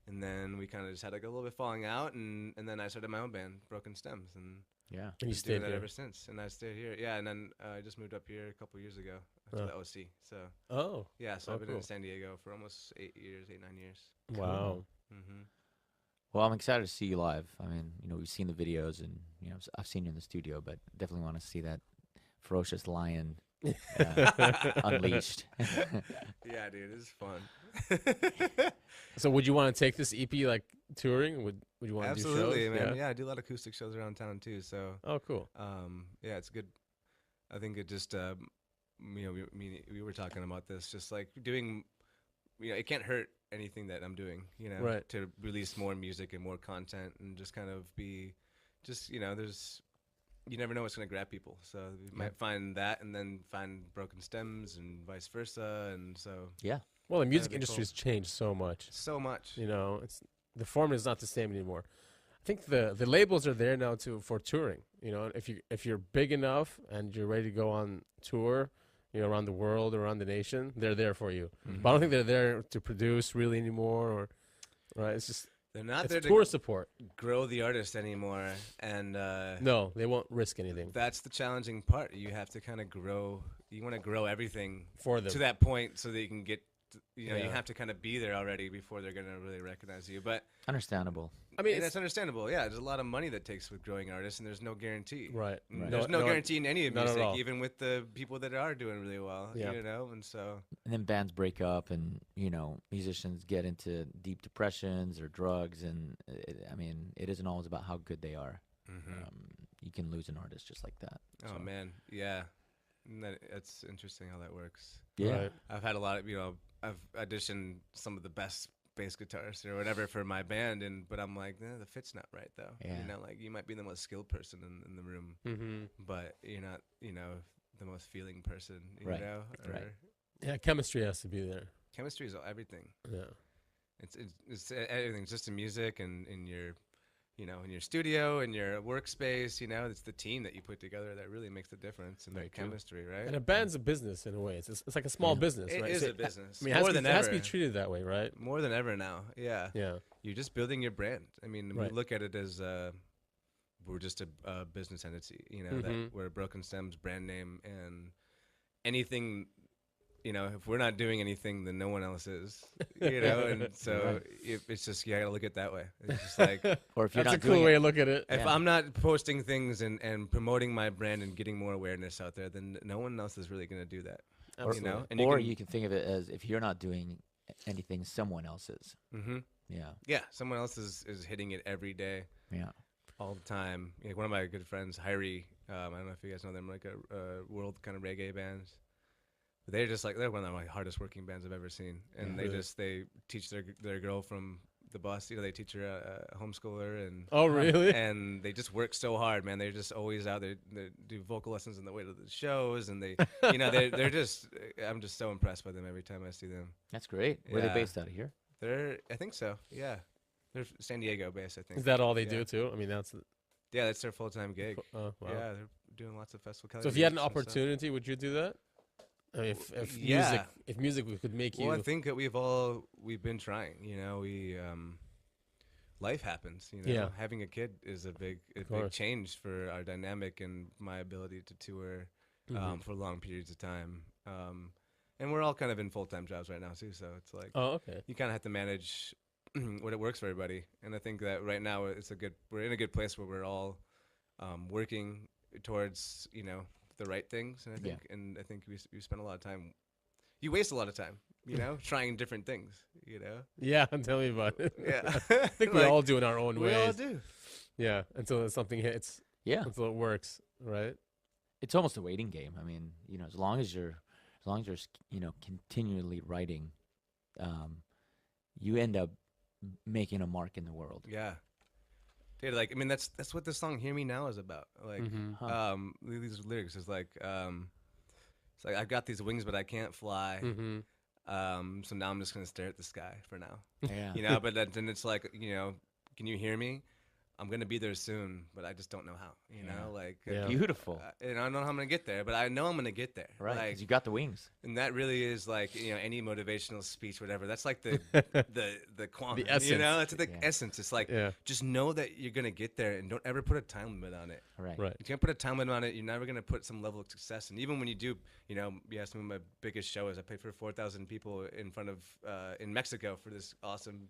Speaker 1: and then we kind of just had like a little bit falling out, and then I started my own band, Broken Stems, and
Speaker 2: Yeah.
Speaker 3: And you
Speaker 1: been
Speaker 3: stayed
Speaker 1: doing that
Speaker 3: here.
Speaker 1: ever since. And I stayed here, yeah. And then I just moved up here a couple years ago to
Speaker 3: Oh.
Speaker 1: the OC. So
Speaker 3: Oh,
Speaker 1: yeah, so
Speaker 3: Oh,
Speaker 1: I've been
Speaker 3: cool.
Speaker 1: in San Diego for almost 8 years, 9 years.
Speaker 3: wow.
Speaker 1: Mm-hmm.
Speaker 2: Well, I'm excited to see you live. I mean, we've seen the videos, and I've seen you in the studio, but definitely want to see that ferocious lion unleashed.
Speaker 1: Yeah, dude, it's fun.
Speaker 3: So would you want to take this EP like touring? Would Would you want to do
Speaker 1: Absolutely,
Speaker 3: shows?
Speaker 1: man. Yeah, I do a lot of acoustic shows around town too. So,
Speaker 3: Oh, cool.
Speaker 1: yeah, it's good. I think it just, we were talking about this, just like doing, it can't hurt anything that I'm doing,
Speaker 3: Right.
Speaker 1: to release more music and more content and just kind of be, just, you never know what's going to grab people. So you might find that and then find Broken Stems and vice versa. And so,
Speaker 2: Yeah.
Speaker 3: Well, the music
Speaker 1: be
Speaker 3: industry's changed so much.
Speaker 1: so much.
Speaker 3: It's the formula is not the same anymore. I think the labels are there now for touring. If you're big enough and you're ready to go on tour, around the world or around the nation, they're there for you.
Speaker 1: Mm-hmm.
Speaker 3: But I don't think they're there to produce really anymore. Or right, it's just
Speaker 1: They're not
Speaker 3: it's
Speaker 1: there
Speaker 3: tour
Speaker 1: to
Speaker 3: support.
Speaker 1: grow the artist anymore. And
Speaker 3: No, they won't risk anything
Speaker 1: that's the challenging part. You have to kind of grow. You want to grow everything
Speaker 3: for them.
Speaker 1: to that point so that you can get, you
Speaker 3: Yeah.
Speaker 1: have to kind of be there already before they're going to really recognize you. But
Speaker 2: Understandable.
Speaker 3: I mean,
Speaker 1: that's understandable. Yeah, there's a lot of money that takes with growing artists, and there's no guarantee.
Speaker 3: right.
Speaker 1: There's no guarantee in any of
Speaker 3: not at
Speaker 1: music,
Speaker 3: all.
Speaker 1: even with the people that are doing really well.
Speaker 3: Yeah.
Speaker 1: And so
Speaker 2: And then bands break up, and musicians get into deep depressions or drugs, and it isn't always about how good they are. You can lose an artist just like that.
Speaker 1: oh
Speaker 2: So,
Speaker 1: man, yeah, it's interesting how that works.
Speaker 2: yeah,
Speaker 3: Right.
Speaker 1: I've had a lot of I've auditioned some of the best bass guitarists or whatever for my band, but I'm like, the fit's not right though.
Speaker 2: Yeah.
Speaker 1: Like you might be the most skilled person in the room,
Speaker 3: Mm-hmm.
Speaker 1: but you're not, the most feeling person. You
Speaker 2: Right,
Speaker 1: know,
Speaker 2: right.
Speaker 3: Yeah, chemistry has to be there.
Speaker 1: chemistry is everything.
Speaker 3: Yeah.
Speaker 1: It's everything. It's just in music and in your, in your studio, in your workspace. It's the team that you put together that really makes the difference in
Speaker 2: Very
Speaker 1: that
Speaker 2: true.
Speaker 1: chemistry, right?
Speaker 3: And a band's a business in a way. It's like a small
Speaker 2: Yeah.
Speaker 3: business,
Speaker 1: It
Speaker 3: right?
Speaker 1: is
Speaker 3: So
Speaker 1: a business.
Speaker 3: I mean,
Speaker 1: More
Speaker 3: it
Speaker 1: than
Speaker 3: has to
Speaker 1: ever.
Speaker 3: be treated that way, right?
Speaker 1: More than ever now. Yeah.
Speaker 3: Yeah.
Speaker 1: You're just building your brand. I mean,
Speaker 3: Right.
Speaker 1: we look at it as we're just a business entity.
Speaker 3: Mhm.
Speaker 1: That we're Broken Stems brand name, and anything. If we're not doing anything, then no one else is. And so it's just you gotta look at it that way. It's just like
Speaker 2: or if you're
Speaker 3: That's a
Speaker 2: not
Speaker 3: cool
Speaker 2: doing
Speaker 3: way
Speaker 2: it,
Speaker 3: to look at it.
Speaker 1: if
Speaker 2: Yeah.
Speaker 1: I'm not posting things and promoting my brand and getting more awareness out there, then no one else is really gonna do that.
Speaker 3: Absolutely.
Speaker 1: And
Speaker 2: or you can think of it as if you're not doing anything, someone else is.
Speaker 1: Mm-hmm.
Speaker 2: Yeah,
Speaker 1: Yeah, someone else is hitting it every day,
Speaker 2: yeah.
Speaker 1: all the time. Like one of my good friends, Hyrie. I don't know if you guys know them, like a world kind of reggae band. They're just like they're one of the hardest working bands I've ever seen, and
Speaker 3: Yeah.
Speaker 1: they teach their girl from the bus. They teach her a homeschooler, and
Speaker 3: Oh, really?
Speaker 1: and they just work so hard, man. They're just always out there. They do vocal lessons on the way to the shows, and they're just. I'm just so impressed by them every time I see them.
Speaker 2: That's great. Were they
Speaker 1: Yeah.
Speaker 2: based out of here?
Speaker 1: I think so. Yeah, they're San Diego based. I think.
Speaker 3: Is that all they
Speaker 1: Yeah.
Speaker 3: do too? I mean, that's
Speaker 1: Yeah, that's their full time gig.
Speaker 3: wow.
Speaker 1: Yeah, they're doing lots of festival.
Speaker 3: So if you had an
Speaker 1: gigs and stuff.
Speaker 3: opportunity, would you do that? I mean, if
Speaker 1: Yeah.
Speaker 3: music could make you.
Speaker 1: Well, I think that we've been trying. We life happens.
Speaker 3: Yeah.
Speaker 1: Having a kid is a big
Speaker 3: course.
Speaker 1: change for our dynamic and my ability to tour
Speaker 3: Mhm.
Speaker 1: for long periods of time. And we're all kind of in full time jobs right now too, so it's like
Speaker 3: Oh, okay.
Speaker 1: you kind of have to manage what it works for everybody. And I think that right now we're in a good place where we're all working towards the right things. And I think we spend a lot of time. You waste a lot of time, trying different things.
Speaker 3: Yeah, tell me about it.
Speaker 1: Yeah,
Speaker 3: I think we all do in our own
Speaker 1: we
Speaker 3: ways.
Speaker 1: all do.
Speaker 3: Yeah, until something hits,
Speaker 2: Yeah,
Speaker 3: until it works, right?
Speaker 2: it's almost a waiting game. I mean, as long as you're continually writing, you end up making a mark in the world.
Speaker 1: Yeah, dude. Like, I mean, that's what the song "Hear Me Now" is about. Like,
Speaker 3: Mhm.
Speaker 2: Huh.
Speaker 1: these lyrics is like, it's like I've got these wings, but I can't fly.
Speaker 3: Mm-hmm.
Speaker 1: So now I'm just gonna stare at the sky for now.
Speaker 2: Yeah,
Speaker 1: But then it's like, can you hear me? I'm gonna be there soon, but I just don't know how.
Speaker 2: Yeah.
Speaker 1: Like,
Speaker 3: Yeah.
Speaker 2: Beautiful.
Speaker 1: and I don't know how I'm gonna get there, but I know I'm gonna get there.
Speaker 2: Right,
Speaker 1: Like,
Speaker 2: 'cause you got the wings.
Speaker 1: and that really is like any motivational speech, whatever. That's like the the quant.
Speaker 3: The essence.
Speaker 1: It's the
Speaker 2: Yeah.
Speaker 1: essence. It's like
Speaker 3: Yeah.
Speaker 1: just know that you're gonna get there, and don't ever put a time limit on it.
Speaker 2: Right.
Speaker 3: Right.
Speaker 1: If you can't put a time limit on it, you're never gonna put some level of success. And even when you do, you asked me what my biggest show is. I played for 4,000 people in front of in Mexico for this awesome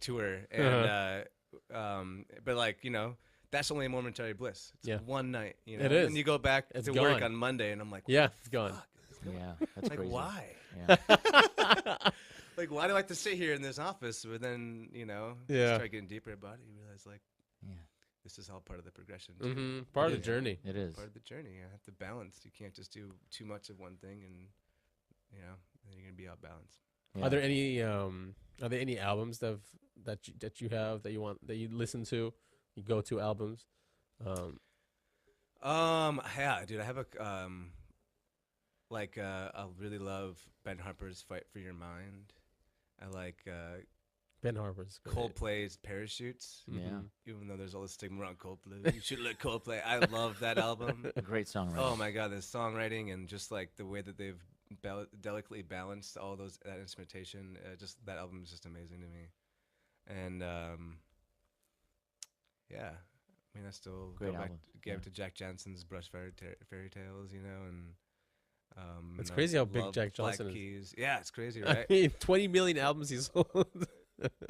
Speaker 1: tour, and but like that's only a momentary bliss. It's
Speaker 3: Yeah.
Speaker 1: one night.
Speaker 3: It is.
Speaker 1: And you go back
Speaker 3: It's
Speaker 1: to work
Speaker 3: gone.
Speaker 1: on Monday, and I'm like,
Speaker 3: Yeah, it's gone.
Speaker 1: fuck is this going
Speaker 2: Yeah,
Speaker 1: on?
Speaker 2: that's
Speaker 1: Like,
Speaker 2: crazy.
Speaker 1: why?
Speaker 2: Yeah.
Speaker 1: like, why do I have to sit here in this office? But then, you
Speaker 3: Yeah.
Speaker 1: start getting deeper about it. You realize, like,
Speaker 2: Yeah,
Speaker 1: this is all part of the progression. Too.
Speaker 3: Part of
Speaker 2: It
Speaker 3: the
Speaker 2: is.
Speaker 3: journey.
Speaker 2: it is.
Speaker 1: Part of the journey. You have to balance. You can't just do too much of one thing, and then you're gonna be out balanced.
Speaker 2: Yeah.
Speaker 3: Are there any albums that you have that you listen to, you go to albums?
Speaker 1: Yeah, dude, I have I really love Ben Harper's "Fight for Your Mind." I like
Speaker 3: Ben Harper's great.
Speaker 1: Coldplay's "Parachutes."
Speaker 2: Yeah.
Speaker 3: Mhm.
Speaker 1: Even though there's all this stigma around Coldplay, you should let Coldplay. I love that album.
Speaker 2: A great songwriter.
Speaker 1: Oh my god, the songwriting and just like the way that they've delicately balanced all that instrumentation. Just that album is just amazing to me. And yeah, I mean, I still
Speaker 2: Great
Speaker 1: go back
Speaker 2: album,
Speaker 1: give
Speaker 2: yeah.
Speaker 1: to Jack Johnson's Brush Fairy Tales, and
Speaker 3: It's
Speaker 1: and I
Speaker 3: crazy how big
Speaker 1: love
Speaker 3: Jack
Speaker 1: Black
Speaker 3: Johnson is.
Speaker 1: Keys. Yeah, it's crazy,
Speaker 3: I
Speaker 1: right?
Speaker 3: mean, 20 million albums he sold.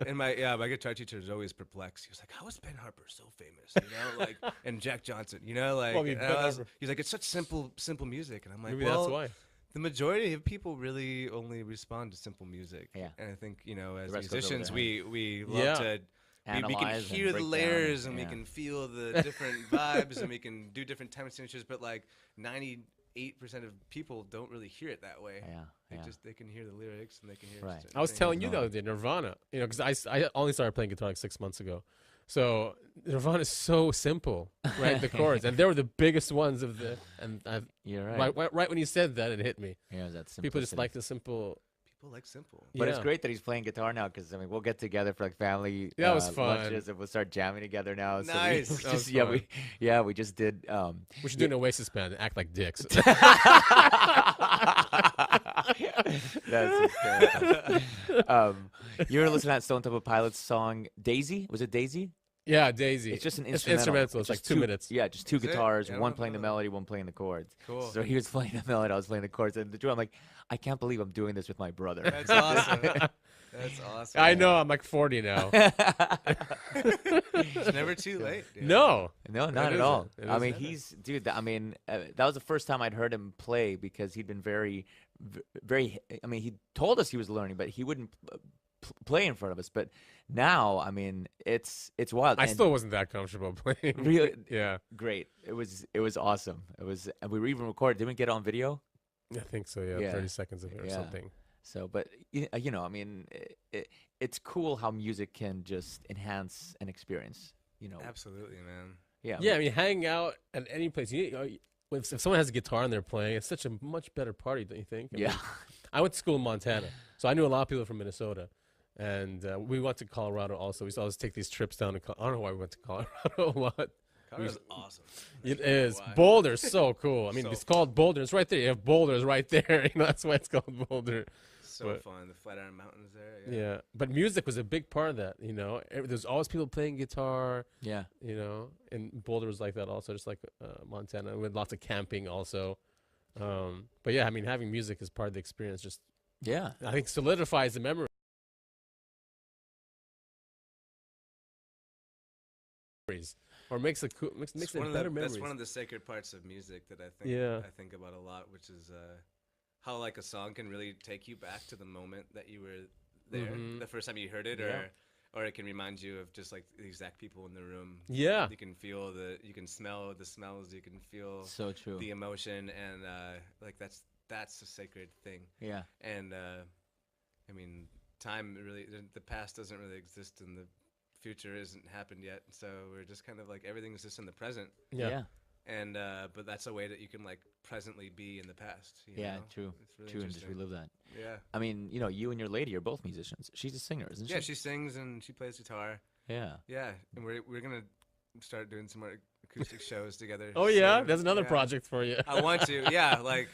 Speaker 1: And my guitar teacher is always perplexed. He was like, "How is Ben Harper so famous?" Like, and Jack Johnson, like,
Speaker 3: Well, I mean,
Speaker 1: and
Speaker 3: Ben Harper-
Speaker 1: he's like, "It's such simple music," and I'm like,
Speaker 3: Maybe
Speaker 1: "Well,
Speaker 3: that's why.
Speaker 1: the majority of people really only respond to simple music."
Speaker 2: Yeah.
Speaker 1: And I think as
Speaker 2: rest goes over
Speaker 1: musicians,
Speaker 2: their
Speaker 1: we love
Speaker 3: Yeah.
Speaker 1: to. We can
Speaker 2: Analyze and
Speaker 1: hear the
Speaker 2: break down
Speaker 1: layers
Speaker 2: and-
Speaker 1: and we
Speaker 2: yeah.
Speaker 1: can feel the different vibes and we can do different time signatures, but like 98% of people don't really hear it that way.
Speaker 2: Yeah,
Speaker 1: They can hear the lyrics and they can hear.
Speaker 2: Right.
Speaker 1: certain
Speaker 3: I was
Speaker 1: things.
Speaker 3: telling you the other day, Nirvana. Because I only started playing guitar like 6 months ago. So Nirvana is so simple, right? The chords, and they were the biggest ones of the. And
Speaker 2: You're right.
Speaker 3: right when you said that, it hit me.
Speaker 2: Yeah, that's
Speaker 3: People just
Speaker 2: simplicity.
Speaker 3: like the simple.
Speaker 1: People like simple.
Speaker 2: But it's
Speaker 3: Yeah.
Speaker 2: great that he's playing guitar now because we'll get together for like family
Speaker 3: Yeah, it was fun.
Speaker 2: lunches and we'll start jamming together now. So
Speaker 1: Nice.
Speaker 2: we
Speaker 3: That was
Speaker 2: just, we just did.
Speaker 3: We should do an Oasis band and act like dicks.
Speaker 2: That's hysterical. You were listening to that Stone Temple Pilots song "Daisy"? Was it Daisy?
Speaker 3: Yeah, Daisy.
Speaker 2: It's just an
Speaker 3: It's
Speaker 2: instrumental.
Speaker 3: It's like
Speaker 2: just
Speaker 3: 2 minutes.
Speaker 2: Yeah, just two
Speaker 1: Is it?
Speaker 2: guitars,
Speaker 1: Yeah, I
Speaker 2: one
Speaker 1: don't
Speaker 2: playing the
Speaker 1: know that.
Speaker 2: melody, one playing the chords.
Speaker 1: Cool.
Speaker 2: So he was playing the melody, I was playing the chords, and the drum. I'm like, I can't believe I'm doing this with my brother.
Speaker 1: That's awesome. That's awesome.
Speaker 3: I know. I'm like 40 now.
Speaker 1: It's never too late. Dude.
Speaker 3: No.
Speaker 2: No, not at
Speaker 3: isn't.
Speaker 2: all.
Speaker 3: It
Speaker 2: I mean,
Speaker 3: isn't.
Speaker 2: he's dude. I mean, that was the first time I'd heard him play because he'd been very. I mean, he told us he was learning, but he wouldn't play in front of us. But now, I mean, it's wild.
Speaker 3: I
Speaker 2: And
Speaker 3: still wasn't that comfortable playing.
Speaker 2: really
Speaker 3: Yeah.
Speaker 2: great. It was awesome. It was, and we were even recorded. Didn't we get it on video?
Speaker 3: I think so, yeah.
Speaker 2: Yeah.
Speaker 3: 30 seconds of it or
Speaker 2: Yeah.
Speaker 3: something.
Speaker 2: So, but I mean, it's cool how music can just enhance an experience.
Speaker 1: Absolutely, man.
Speaker 2: Yeah.
Speaker 3: Yeah, I mean, hanging out at any place. If someone has a guitar and they're playing, it's such a much better party, don't you think? I
Speaker 2: Yeah.
Speaker 3: mean, I went to school in Montana, so I knew a lot of people from Minnesota. And we went to Colorado also. We used to always take these trips down to I don't know why we went to Colorado a lot.
Speaker 1: Colorado's awesome.
Speaker 3: It
Speaker 1: That's really
Speaker 3: is.
Speaker 1: why.
Speaker 3: Boulder's so cool. I mean,
Speaker 1: So
Speaker 3: it's called Boulder. It's right there. You have boulders right there. That's why it's called Boulder.
Speaker 1: So
Speaker 3: but-
Speaker 1: fun. The Flatiron Mountains there.
Speaker 3: Yeah. But music was a big part of that, There's always people playing guitar,
Speaker 2: Yeah.
Speaker 3: And Boulder was like that also, just like Montana, with lots of camping also. But yeah, I mean, having music is part of the experience. Just,
Speaker 2: Yeah.
Speaker 3: I think, solidifies the memories. Or makes it cool, makes
Speaker 1: It's
Speaker 3: it
Speaker 1: one of
Speaker 3: better
Speaker 1: the,
Speaker 3: memories.
Speaker 1: That's one of the sacred parts of music that I think
Speaker 3: Yeah.
Speaker 1: I think about a lot, which is how like a song can really take you back to the moment that you were there,
Speaker 3: Mhm.
Speaker 1: the first time you heard it,
Speaker 2: Yeah.
Speaker 1: or it can remind you of just like the exact people in the room.
Speaker 3: Yeah.
Speaker 1: You can feel you can smell the smells, you can feel
Speaker 2: So true.
Speaker 1: the emotion, and like that's a sacred thing.
Speaker 2: Yeah.
Speaker 1: And I mean, time really, the past doesn't really exist, and the future isn't happened yet. So we're just kind of like everything's just in the present.
Speaker 3: Yeah.
Speaker 1: And but that's a way that you can like presently be in the past.
Speaker 2: Yeah,
Speaker 1: know?
Speaker 2: true.
Speaker 1: It's really
Speaker 2: True, and just
Speaker 1: interesting.
Speaker 2: relive that.
Speaker 1: Yeah.
Speaker 2: I mean, you and your lady are both musicians. She's a singer, isn't she?
Speaker 1: Yeah, she sings and she plays guitar.
Speaker 2: Yeah.
Speaker 1: Yeah, and we're gonna start doing some more acoustic shows together.
Speaker 3: Oh, yeah?
Speaker 1: soon.
Speaker 3: That's another
Speaker 1: Yeah.
Speaker 3: project for you.
Speaker 1: I want to. Yeah, like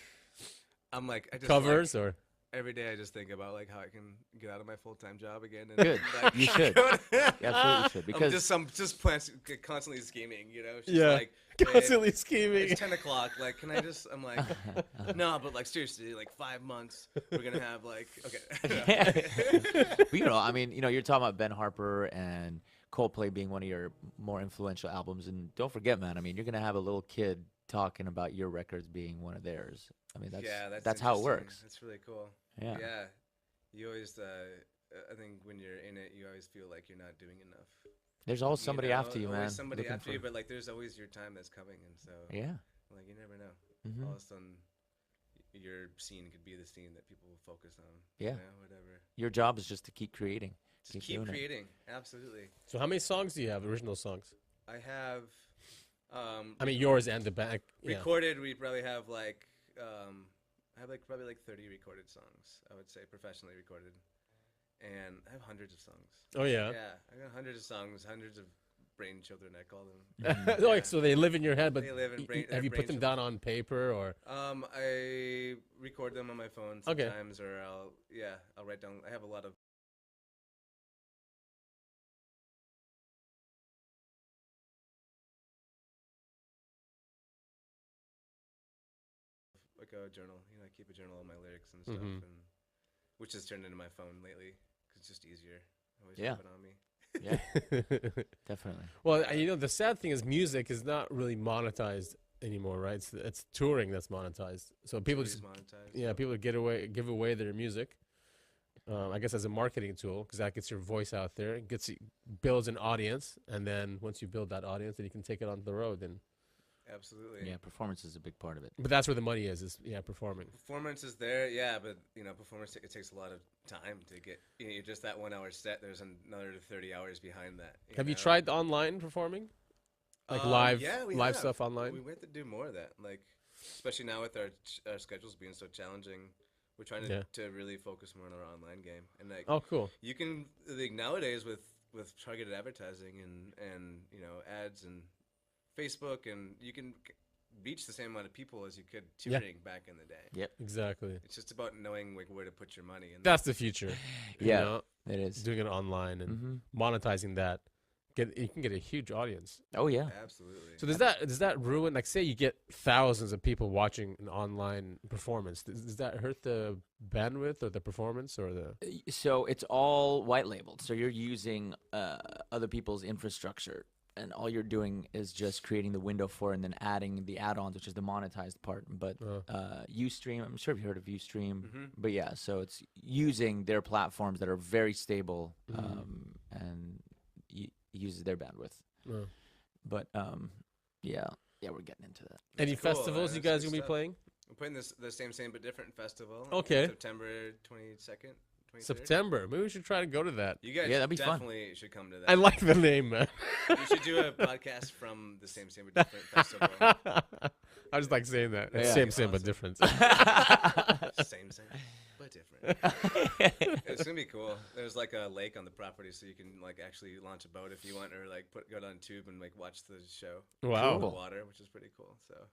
Speaker 1: I'm like I just
Speaker 3: Covers
Speaker 1: like,
Speaker 3: or?
Speaker 1: every day I just think about like how I can get out of my full-time job again. And,
Speaker 2: Good.
Speaker 1: Like,
Speaker 2: You should.
Speaker 1: go to-
Speaker 2: You absolutely should. Because
Speaker 1: I'm just constantly scheming. She's
Speaker 3: Yeah.
Speaker 1: like "Babe,
Speaker 3: Constantly scheming.
Speaker 1: It's 10 o'clock. Like, can I just? I'm like, no, but like seriously, like 5 months, we're gonna have like okay.
Speaker 2: But, I mean, you're talking about Ben Harper and Coldplay being one of your more influential albums, and don't forget, man. I mean, you're gonna have a little kid talking about your records being one of theirs. I mean, that's how it
Speaker 1: interesting.
Speaker 2: works.
Speaker 1: That's really cool.
Speaker 2: Yeah.
Speaker 1: Yeah. You always, I think when you're in it, you always feel like you're not doing enough.
Speaker 2: There's always somebody
Speaker 1: know,
Speaker 2: after you,
Speaker 1: always
Speaker 2: man.
Speaker 1: somebody
Speaker 2: looking
Speaker 1: after
Speaker 2: for-
Speaker 1: you, but like there's always your time that's coming, and so
Speaker 2: Yeah.
Speaker 1: like you never know.
Speaker 2: Mhm.
Speaker 1: All of a sudden, your scene could be the scene that people will focus on.
Speaker 2: Yeah.
Speaker 1: You know, whatever.
Speaker 2: Your job is just to keep creating.
Speaker 1: Just
Speaker 2: doing
Speaker 1: keep
Speaker 2: it.
Speaker 1: creating. Absolutely.
Speaker 3: So how many songs do you have? Original songs?
Speaker 1: I have.
Speaker 3: I mean, yours and the band. Yeah.
Speaker 1: Recorded, we probably have like. I have like probably like 30 recorded songs. I would say professionally recorded, and I have hundreds of songs.
Speaker 3: Oh yeah.
Speaker 1: Yeah, I got hundreds of songs, hundreds of brain children. I call them.
Speaker 2: Mhm.
Speaker 3: Oh, like, so they live in your head, but
Speaker 1: They live in brain-
Speaker 3: have you put them
Speaker 1: brain
Speaker 3: down on paper or?
Speaker 1: I record them on my phone
Speaker 3: Okay.
Speaker 1: sometimes, or I'll write down. I have a lot of. Like a journal, I keep a journal of my lyrics and stuff,
Speaker 3: Mhm.
Speaker 1: and which has turned into my phone lately because it's just easier. I always
Speaker 2: Yeah.
Speaker 1: have it on me.
Speaker 2: Yeah, definitely.
Speaker 3: Well, the sad thing is music is not really monetized anymore, right? It's touring that's monetized. So people
Speaker 1: It's
Speaker 3: just
Speaker 1: monetized.
Speaker 3: people give away their music. I guess as a marketing tool because that gets your voice out there, builds an audience, and then once you build that audience, then you can take it on the road. And
Speaker 1: Absolutely.
Speaker 2: Yeah, performance is a big part of it.
Speaker 3: but that's where the money is performing.
Speaker 1: Performance is there, yeah, but performance it takes a lot of time to get. Just that 1 hour set. There's another 30 hours behind that.
Speaker 3: Have you
Speaker 1: know?
Speaker 3: tried online performing? Like live
Speaker 1: Yeah, we
Speaker 3: live
Speaker 1: have.
Speaker 3: stuff online?
Speaker 1: We have to do more of that. Like, especially now with our schedules being so challenging, we're trying to,
Speaker 3: Yeah.
Speaker 1: to really focus more on our online game. And like,
Speaker 3: Oh, cool.
Speaker 1: you can like nowadays with targeted advertising and ads and Facebook, and you can reach the same amount of people as you could
Speaker 3: Yeah.
Speaker 1: touring back in the day.
Speaker 2: Yep,
Speaker 3: Exactly.
Speaker 1: It's just about knowing like where to put your money. And
Speaker 3: That's the future.
Speaker 2: Yeah. it is.
Speaker 3: Doing it online and
Speaker 2: Hmm.
Speaker 3: monetizing that. You can get a huge audience.
Speaker 2: Oh yeah.
Speaker 1: absolutely.
Speaker 3: So does that ruin? Like, say you get thousands of people watching an online performance. Does that hurt the bandwidth or the performance or the?
Speaker 2: So it's all white labeled. So you're using other people's infrastructure, and all you're doing is just creating the window for it and then adding the add-ons, which is the monetized part. But Ustream, I'm sure you've heard of Ustream.
Speaker 1: Mhm.
Speaker 2: But yeah, so it's using their platforms that are very stable
Speaker 3: Mhm.
Speaker 2: and uses their bandwidth.
Speaker 3: Uh,
Speaker 2: But yeah, we're getting into that.
Speaker 3: any
Speaker 1: That's cool,
Speaker 3: festivals you
Speaker 1: that's
Speaker 3: guys
Speaker 1: good
Speaker 3: gonna be
Speaker 1: stuff.
Speaker 3: playing?
Speaker 1: I'm playing the same but different festival.
Speaker 3: Okay.
Speaker 1: September 22nd, 23rd.
Speaker 3: September. Maybe we should try to go to that.
Speaker 1: You guys
Speaker 2: Yeah, that'd be fun.
Speaker 1: definitely should come to that.
Speaker 3: I like the name, man.
Speaker 1: You should do a podcast from the same but different festival.
Speaker 3: I just like saying that. It's
Speaker 2: Yeah.
Speaker 3: same, but
Speaker 1: Awesome.
Speaker 3: different.
Speaker 1: same but different. It's gonna be cool. There's like a lake on the property, so you can like actually launch a boat if you want, or like go down a tube and like watch the show.
Speaker 3: Wow.
Speaker 1: in the
Speaker 2: Cool.
Speaker 1: water, which is pretty cool. So it'll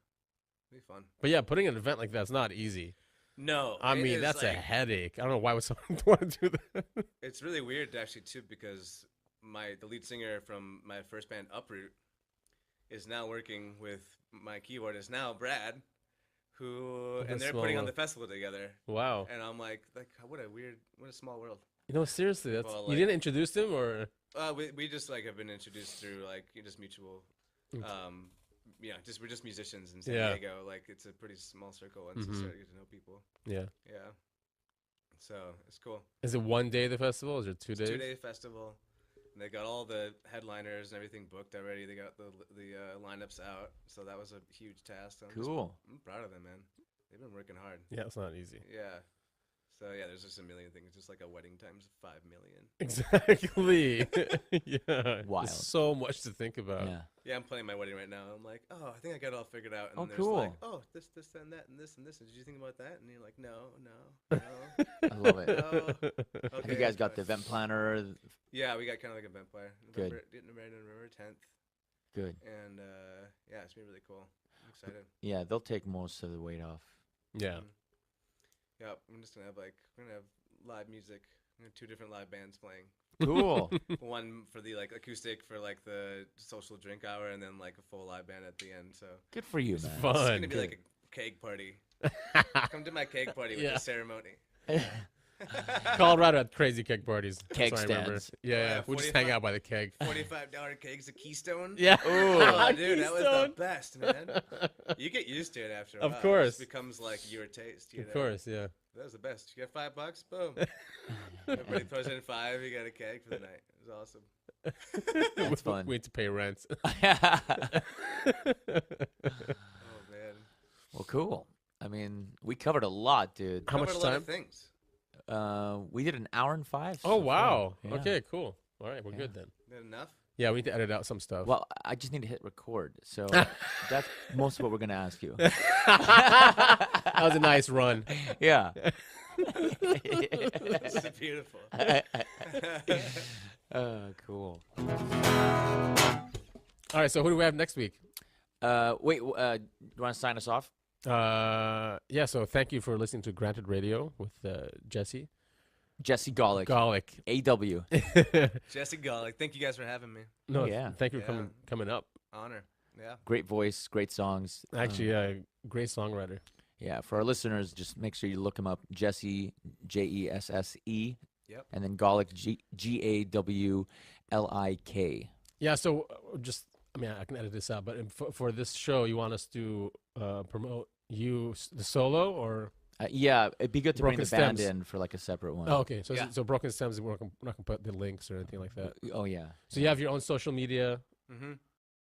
Speaker 1: be fun.
Speaker 3: But yeah, putting an event like that's not easy.
Speaker 1: No,
Speaker 3: I
Speaker 1: it
Speaker 3: mean,
Speaker 1: is,
Speaker 3: that's a
Speaker 1: like,
Speaker 3: headache. I don't know why would someone want to do that.
Speaker 1: It's really weird actually too, because the lead singer from my first band Uproot is now working with my keyboardist now Brad, who
Speaker 3: What a
Speaker 1: and they're
Speaker 3: small
Speaker 1: putting on
Speaker 3: world.
Speaker 1: the festival together.
Speaker 3: Wow.
Speaker 1: And I'm like what a small world.
Speaker 3: Seriously, that's
Speaker 1: Well,
Speaker 3: you
Speaker 1: like-
Speaker 3: didn't introduce them or
Speaker 1: We just like have been introduced through like just mutual,
Speaker 3: Mm.
Speaker 1: we're just musicians in San
Speaker 3: Yeah.
Speaker 1: Diego. Like it's a pretty small circle once you
Speaker 3: Mhm.
Speaker 1: start to get to know people.
Speaker 3: yeah.
Speaker 1: Yeah, so it's cool.
Speaker 3: Is it one day the festival? Or is it 2 days?
Speaker 1: 2-day festival. And they got all the headliners and everything booked already. They got the lineups out, so that was a huge task.
Speaker 2: Cool.
Speaker 1: I'm proud of them, man. They've been working hard.
Speaker 3: Yeah, it's not easy.
Speaker 1: Yeah. So yeah, there's just a million things. Just like a wedding times 5 million.
Speaker 3: Exactly. Yeah.
Speaker 2: Wild.
Speaker 3: There's so much to think about.
Speaker 2: Yeah.
Speaker 1: Yeah, I'm planning my wedding right now. I'm like, oh, I think I got it all figured out. And
Speaker 2: Oh,
Speaker 1: there's
Speaker 2: cool.
Speaker 1: like, oh, this, and that, and this, and this. And did you think about that? And you're like, no. no.
Speaker 2: I love it.
Speaker 1: Oh,
Speaker 2: Have
Speaker 1: okay,
Speaker 2: you guys got
Speaker 1: fine.
Speaker 2: the event planner?
Speaker 1: Yeah, we got kind of like a vampire.
Speaker 2: Good.
Speaker 1: November 10th.
Speaker 2: Good.
Speaker 1: And yeah, it's been really cool. I'm excited.
Speaker 2: Yeah, they'll take most of the weight off.
Speaker 3: Yeah.
Speaker 1: Yeah, I'm just gonna have we're gonna have live music. We have 2 different live bands playing.
Speaker 2: Cool.
Speaker 1: One for the like acoustic for like the social drink hour, and then like a full live band at the end. So
Speaker 2: Good for you,
Speaker 1: it's
Speaker 2: man.
Speaker 3: fun.
Speaker 1: gonna be like a cake party. Come to my cake party with
Speaker 3: Yeah.
Speaker 1: the ceremony.
Speaker 3: Colorado had crazy keg parties. That's
Speaker 2: Keg
Speaker 3: what I remember.
Speaker 2: stands.
Speaker 3: Yeah,
Speaker 1: yeah,
Speaker 3: we'll just hang
Speaker 1: 45
Speaker 3: out by the keg.
Speaker 1: $45 cakes at Keystone.
Speaker 3: Yeah.
Speaker 1: Oh, dude, that was the
Speaker 3: Keystone.
Speaker 1: best, man. You get used to it after a
Speaker 3: Of
Speaker 1: while. It
Speaker 3: course.
Speaker 1: just becomes like your taste. You
Speaker 3: Of
Speaker 1: know?
Speaker 3: course, yeah.
Speaker 1: That was the best. You get $5, boom. Everybody throws in 5. You got a keg for the night. It was awesome.
Speaker 2: That's fun.
Speaker 3: We need to pay rent.
Speaker 1: Oh man.
Speaker 2: Well, cool. I mean, we covered a lot, dude.
Speaker 3: How much
Speaker 1: Covered a lot
Speaker 3: time?
Speaker 1: of things.
Speaker 2: We did an hour and 5.
Speaker 3: Oh
Speaker 2: so
Speaker 3: wow.
Speaker 2: far. Yeah.
Speaker 3: Okay, cool. All right, we're
Speaker 2: Yeah.
Speaker 3: good then.
Speaker 1: Not enough.
Speaker 3: Yeah, we need to edit out some stuff.
Speaker 2: Well, I just need to hit record. So that's most of what we're going to ask you.
Speaker 3: That was a nice run.
Speaker 2: Yeah.
Speaker 1: This is beautiful.
Speaker 2: Cool.
Speaker 3: All right, so who do we have next week?
Speaker 2: Wait, you want to sign us off?
Speaker 3: Yeah, so thank you for listening to Granted Radio with Jesse.
Speaker 2: Jesse Gawlik.
Speaker 3: Gawlik.
Speaker 2: AW.
Speaker 1: Jesse Gawlik. Thank you guys for having me.
Speaker 3: No,
Speaker 2: yeah.
Speaker 3: thank you for
Speaker 1: Yeah.
Speaker 3: coming up.
Speaker 1: Honor. Yeah.
Speaker 2: Great voice, great songs.
Speaker 3: Actually, great songwriter.
Speaker 2: Yeah, for our listeners, just make sure you look him up. Jesse, Jesse.
Speaker 1: Yep.
Speaker 2: And then Gawlik, Gawlik.
Speaker 3: Yeah, so I can edit this out, but for this show, you want us to promote the solo or?
Speaker 2: Yeah, it'd be good to bring
Speaker 3: Broken
Speaker 2: the band
Speaker 3: Stems.
Speaker 2: in for like a separate one.
Speaker 3: Oh, okay. So
Speaker 1: Yeah.
Speaker 3: so Broken Stems, we're not gonna put the links or anything like that.
Speaker 2: Oh, yeah.
Speaker 3: So you have your own social media.
Speaker 1: Mm-hmm.